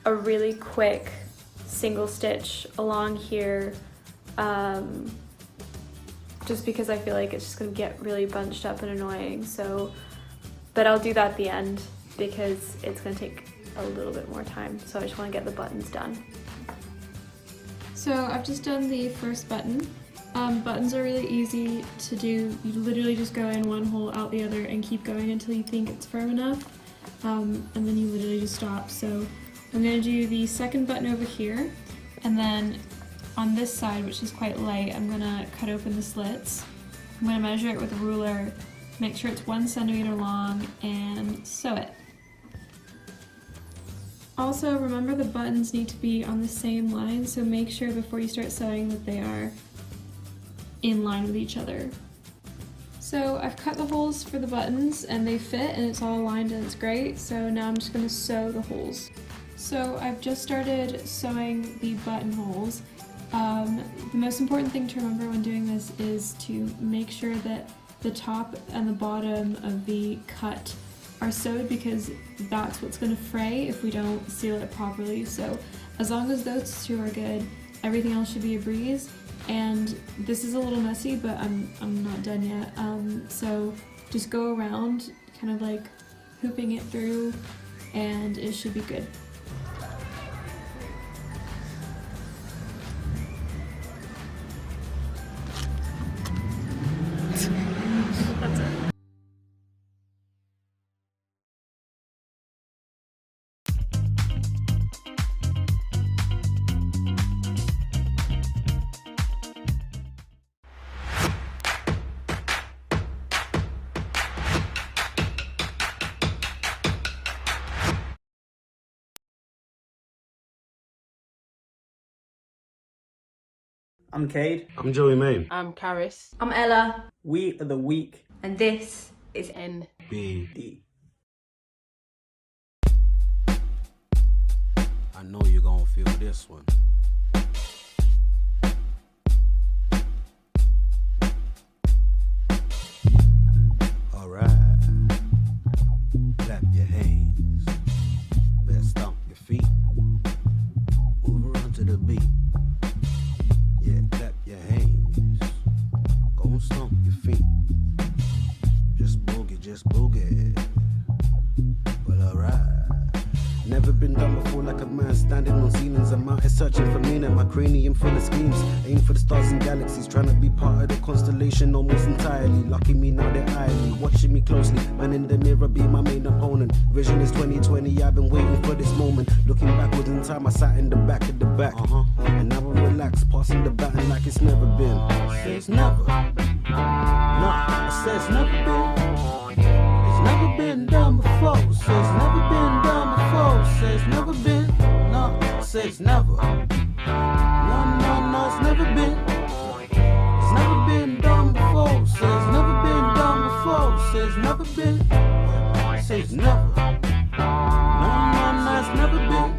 a really quick single stitch along here, just because I feel like it's just going to get really bunched up and annoying. So, but I'll do that at the end because it's going to take a little bit more time. So I just want to get the buttons done. So I've just done the first button. Buttons are really easy to do. You literally just go in one hole, out the other, and keep going until you think it's firm enough. And then you literally just stop. So I'm going to do the second button over here, and then on this side, which is quite light, I'm going to cut open the slits. I'm going to measure it with a ruler, make sure it's 1 centimeter long, and sew it. Also, remember the buttons need to be on the same line, so make sure before you start sewing that they are in line with each other. So I've cut the holes for the buttons and they fit and it's all aligned and it's great. So now I'm just going to sew the holes. So I've just started sewing the buttonholes. The most important thing to remember when doing this is to make sure that the top and the bottom of the cut are sewed, because that's what's going to fray if we don't seal it properly. So as long as those two are good, everything else should be a breeze. And this is a little messy, but I'm not done yet. So just go around kind of like hooping it through and it should be good. I'm Cade. I'm Joey Main. I'm Karis. I'm Ella. We are the week. And this is NBD. I know you're gonna feel this one. Alright. Clap your hands. Better stomp your feet. Move around to the beat. Yeah, clap your hands. Go and stomp your feet. Just boogie. Well, alright. Never been done before like a man standing on ceilings and mountains. is searching for meaning. My cranium full of schemes. Aim for the stars and galaxies. Trying to be part of the constellation almost entirely. Lucky me now they're eyeing me, watching me closely. Man in the mirror be my main opponent. Vision is 2020, I've been waiting for this moment. Looking backwards in time, I sat in the back of the back. And now I relax, passing the baton like it's never been. Say it's never. Nah, I say it's never been. It's never been done before. Say it's never been done before. Say it's never been. No, I say it's never. No, it's never been. It's never been done before. Say it's never been done before. Say it's never been. Say it's never. No, it's never been.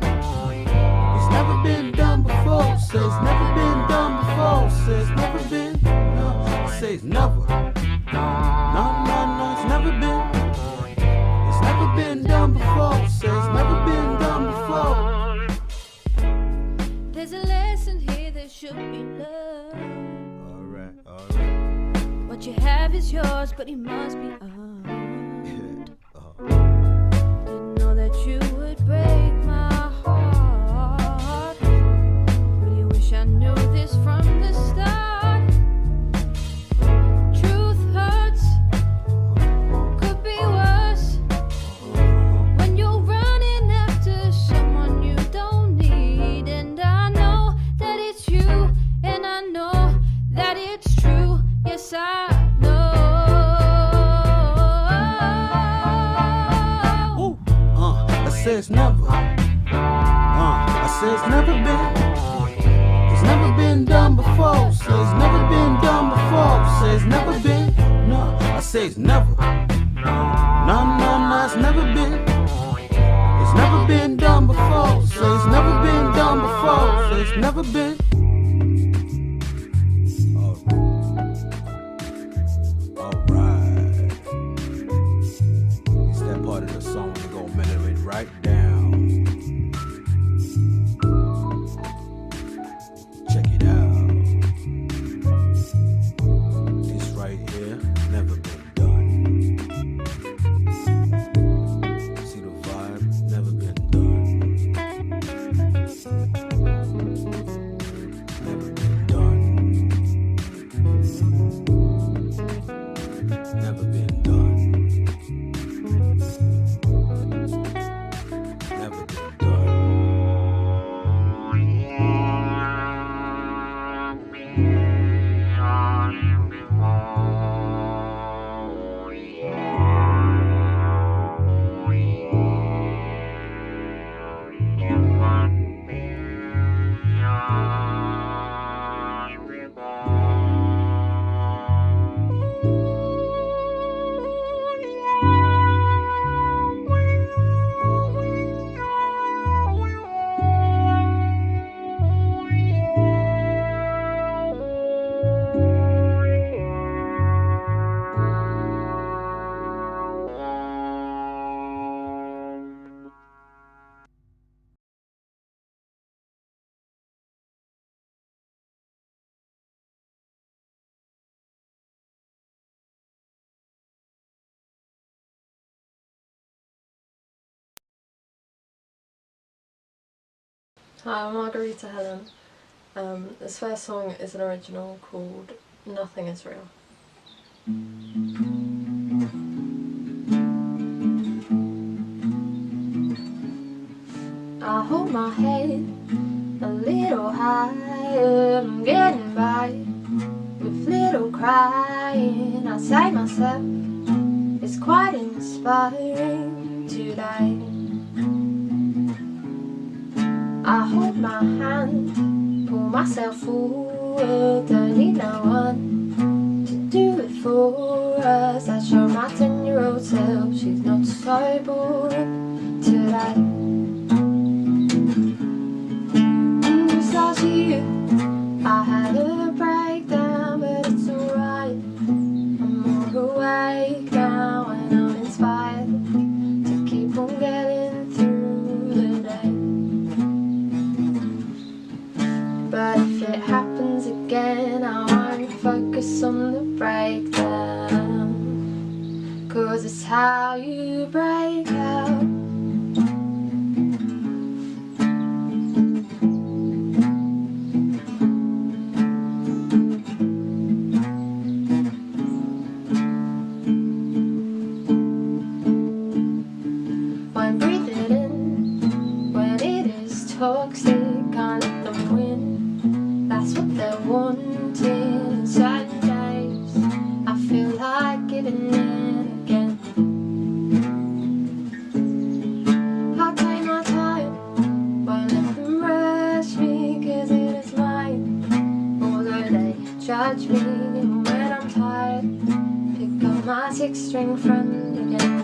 It's never been done before. Say it's never been done before. Say it's never been. No, I say it's never. No, it's never been. It's never been done before. Say it's never been done before. There's a lesson here that should be learned. Alright. What you have is yours, but it must be earned. Didn't know that you would break my heart. Really wish I knew this from the start. Truth hurts, could be worse. When you're running after someone you don't need. And I know that it's you, and I know that it's true. Yes, I know. I say it's never. I say it's never been. It's never been done before. Say it's never been done before. Say it's never been. No, I say it's never. No, it's never been. It's never been done before. Say it's never been done before. Say it's never been. Alright. It's that part of the song we gon' mellow it right down. Check it out. This right here, never been done. See the vibe, never been done. Never been done. Never been done. Never been done. Hi, I'm Margarita Helen. This first song is an original called Nothing Is Real. I hold my head a little higher, I'm getting by with little crying. I say myself, it's quite inspiring today. I hold my hand, pull myself forward, don't need no one to do it for us. I show my 10-year-old self she's not so bored today. Last year I had a breakdown, but it's alright. I'm more awake now and I'm inspired to keep on getting through the day. But if it happens again, I won't focus on the breakdown, 'cause it's how you break out. wanting. Certain days I feel like giving in again. I take my time, won't let them rush me, 'cause it is mine. Although they judge me when I'm tired, pick up my 6-string friend again.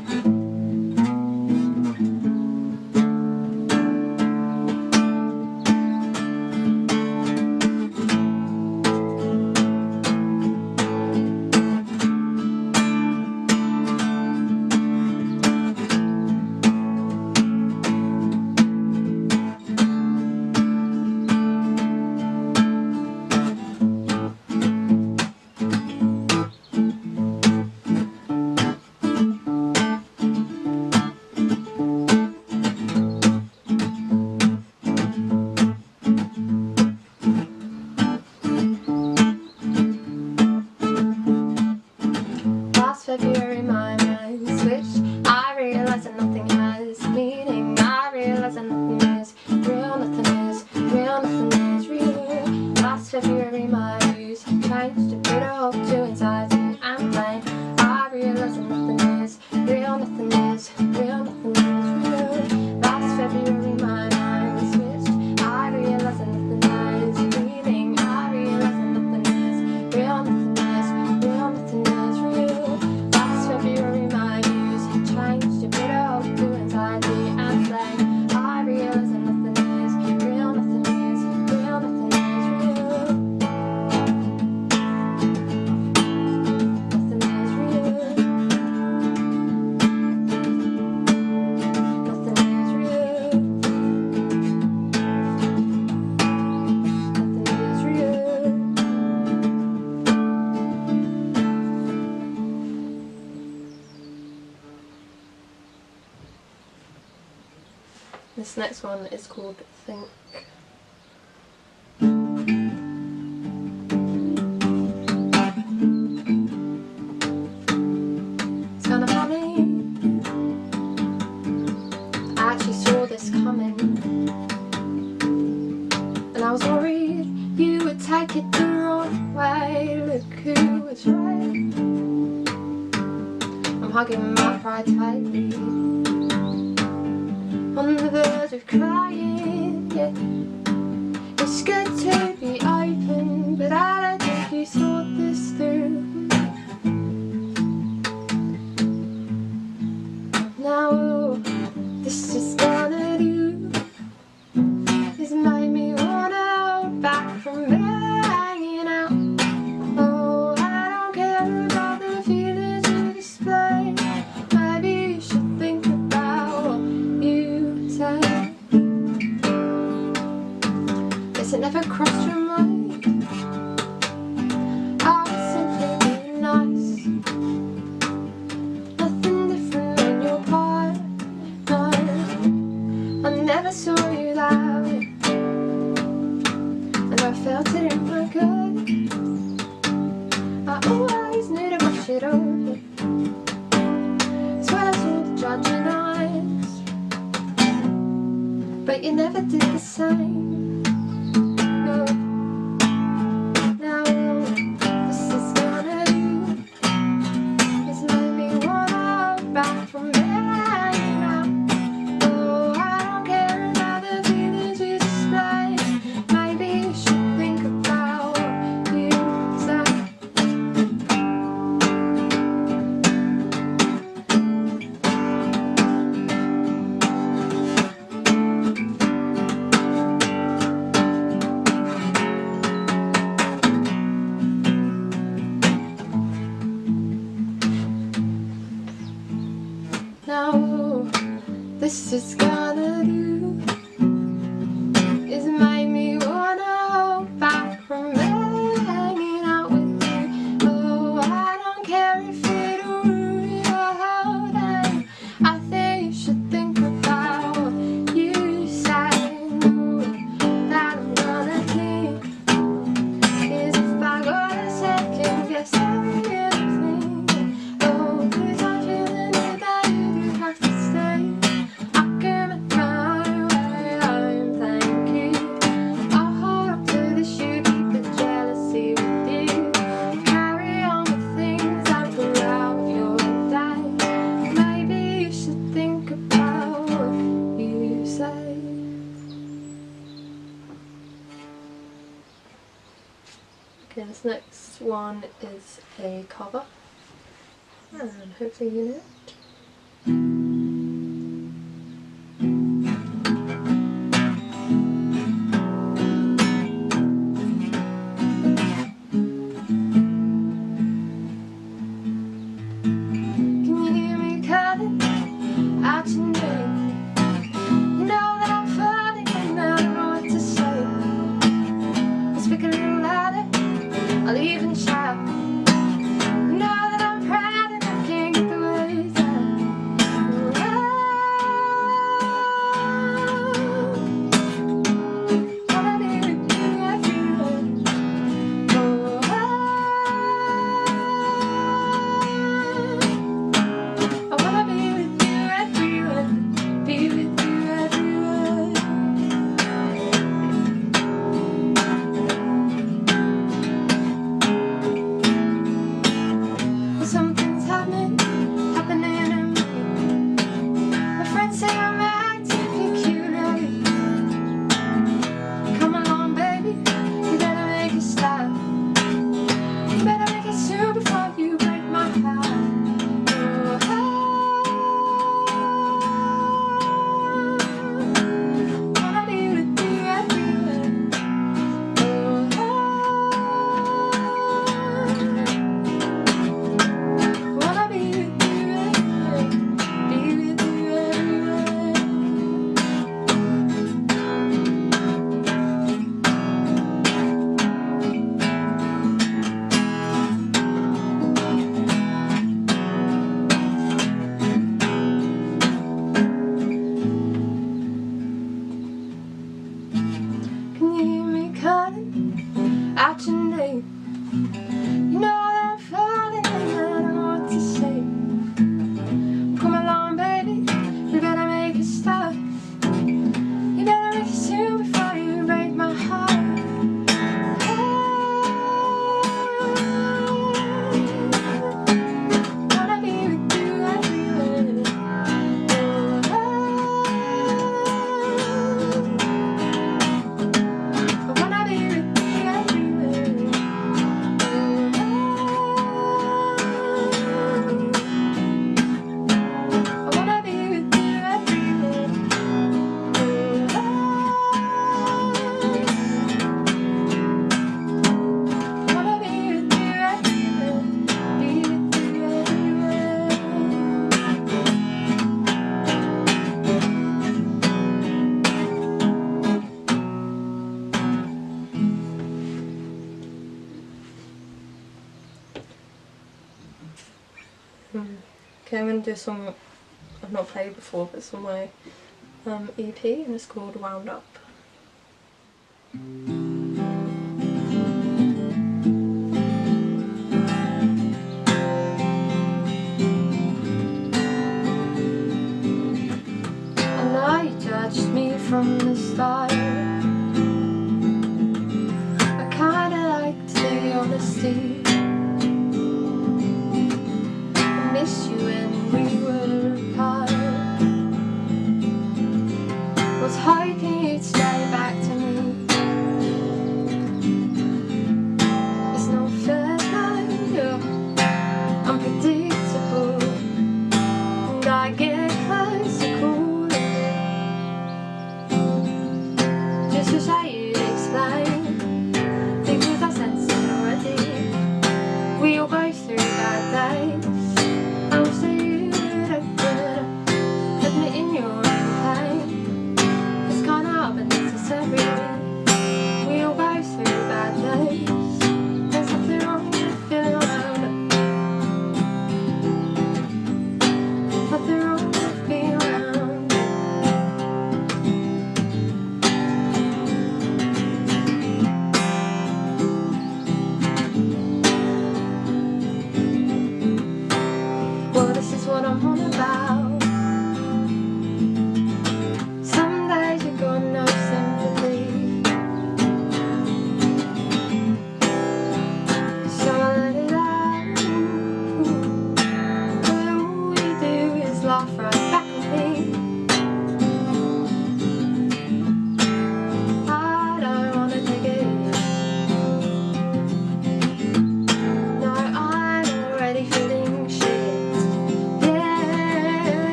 February my mind switched. I realised that nothing has meaning. I realised that nothing is real, nothing is real, nothing is real. Last February my views have changed. A bit of hope to anxiety and pain. I realised that nothing is real, nothing is real, nothing is real. Last February my mind switched. I realised that nothing has meaning. I realised that nothing is real, nothing is real, nothing is real. February my views have changed. A bit of hope to anxiety and blame. I realize that nothing is real, nothing is real, nothing is real. Nothing is real. Nothing is real. Nothing is real. This next one is called Think. It's kind of funny, I actually saw this coming, and I was worried you would take it the wrong way. Look who was right. I'm hugging my pride tightly, on the verge of crying, yeah. It's good to be open, but I don't think you thought this through. Now all this is gonna do is make me wanna hold back from hanging out. Oh, I don't care about the feelings you display. Maybe you should think about what you say. Guess it never crossed your mind. I was simply being nice. Nothing different when you're part. No, I never saw you that way, and I felt it in my gut. I always knew to brush it over, as well as all the judging eyes, but you never did the same. No. Now all this is gonna do is make me wanna hold back from hanging out. Oh, I don't care about the feelings you display. Maybe you should think about what you say. Now this is gonna do is make me wanna hold back from hanging out with you. Oh, I don't care if it'll ruin your whole day. I think you should think about what you say. No, that I'm gonna think is if I gotta second guess everything. Oh, 'cause I'm feeling it that you do have to stay. I can Okay, this next one is a cover, and hopefully you know it. I'll even shout. You know that I'm proud and I can't get the words out. I wanna be with you everywhere. I wanna be with you everywhere. Be with you everywhere. Something's happening in me. My friends say I'm acting peculiar. Come along, baby, you better make a stop. You better make it soon before you break my heart. Wanna be with you everywhere. Wanna be with you everywhere, be with you everywhere. Can you hear me calling out your name? You know that I'm falling and I don't know what to say. Come along, baby, we better make a start. You better make it soon before you break my heart. Wanna be with you everywhere. I wanna be with you everywhere. I wanna be with you everywhere. I wanna be with you everywhere. Be with you everywhere. Okay, I'm going to do a song I've not played before, but it's on my EP, and it's called Wound Up. I know you judged me from the start. I kinda liked the honesty. I miss you when we were apart. Was hoping you'd stay back to me. It's not fair, no, you're unpredictable, and I get close to calling. Just wish I you'd explain things I sense already.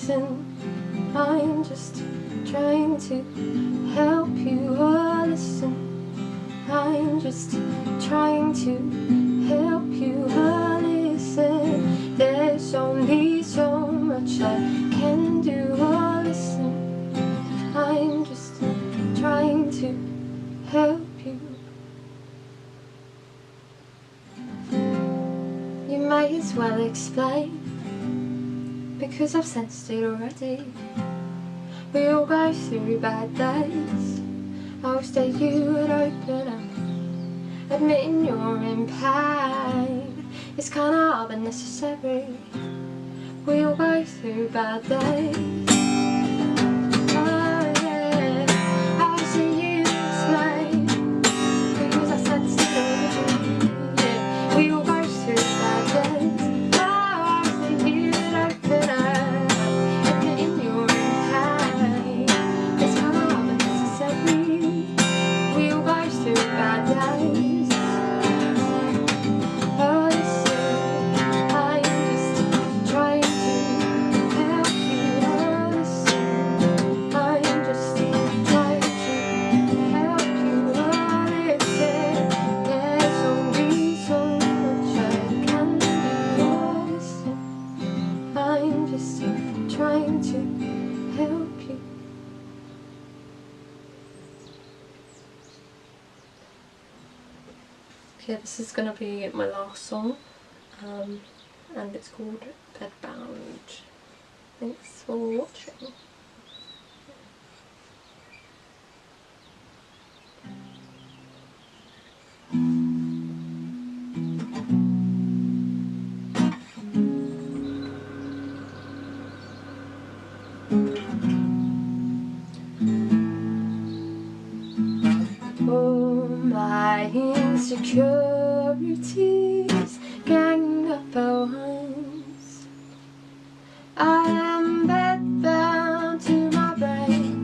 listen. I'm just trying to help you. Oh, listen. I'm just trying to help you. Oh, listen. There's only so much I can do. Oh, listen. I'm just trying to help you. You might as well explain, because I've sensed it already. We all go through bad days. I wish that you would open up, admitting you're in pain. It's kinda hard but necessary. We all go through bad days. Oh yeah, I wish that you explain, because I sensed it already. Yeah, we all go through bad days. Oh, I wish that you would open up, admitting you're in pain. It's kinda hard but necessary. We all go through bad days. Oh, listen, I'm just trying to help you. Oh, listen, I'm just trying to help you. Oh, listen, there's only so much I can do. Oh, listen, I'm just trying to help you. Okay, this is gonna be my last song, and it's called Bedbound. Thanks for watching. All my insecurities gang up at once. I am bedbound to my brain.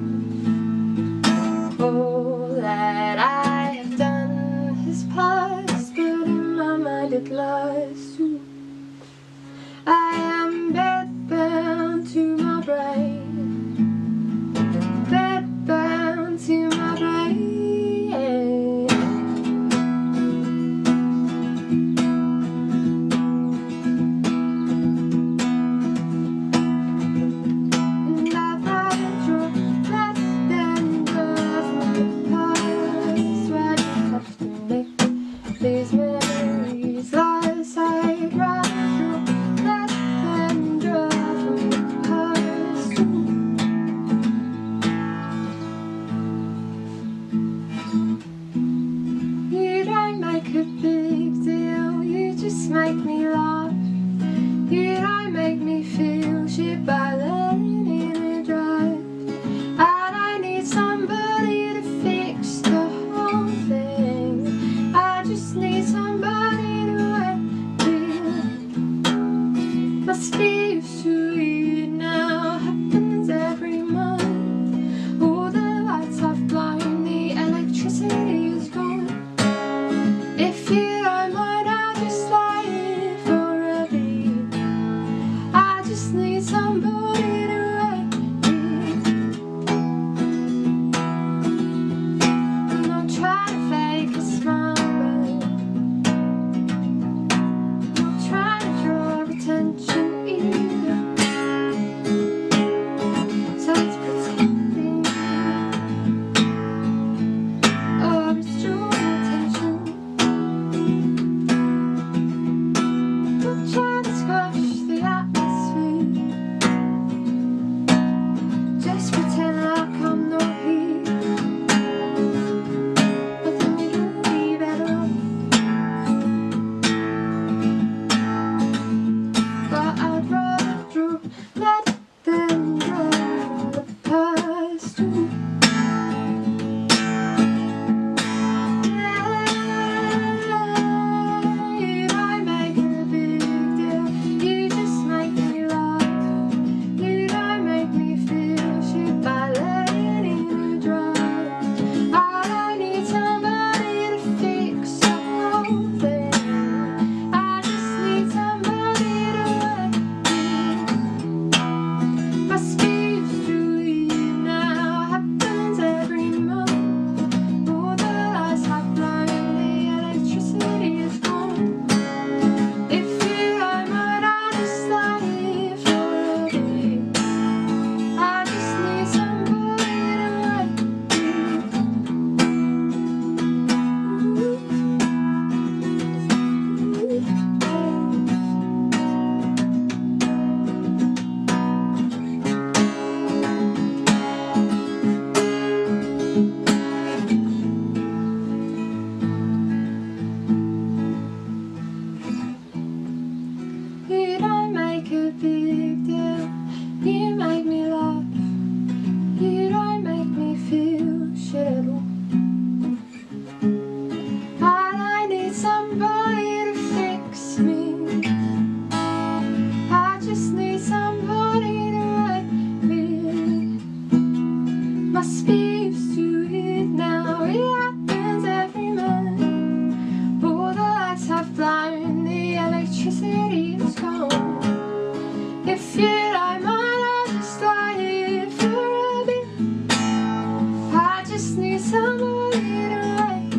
All that I have done has passed, but in my mind it lies too. I am bedbound to my brain. Bedbound to my brain. And I've had your left hand of my past, where you touched to make these memories last. I'd rather your left hand of my past. You don't make a big deal, you just make me laugh. You don't make me feel shit by letting it drive. I don't need somebody to fix the whole thing. I just need somebody to let me. Must be used to it now, happens every month. All the lights have blown, the electricity is gone. If you don't mind, I'll just slide for a beat. I just need somebody to let me. I'm not trying to fake a smile, but I'm not trying to draw attention either. So it's pretending, or it's drawing attention. Don't try to squash the atmosphere. big deal. You make me laugh. You don't make me feel shit at all. And I need somebody to fix me. I just need somebody to write me. Must be used to it now. It happens every month. All the lights have blown, the electricity is gone. If you don't mind, I'll just lie here for a bit. I just need somebody to write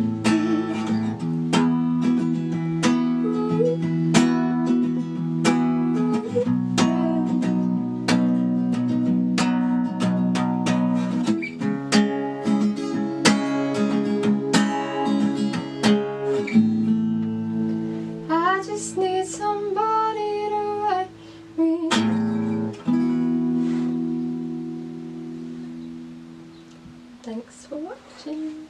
I just need somebody to write me. Thanks for watching.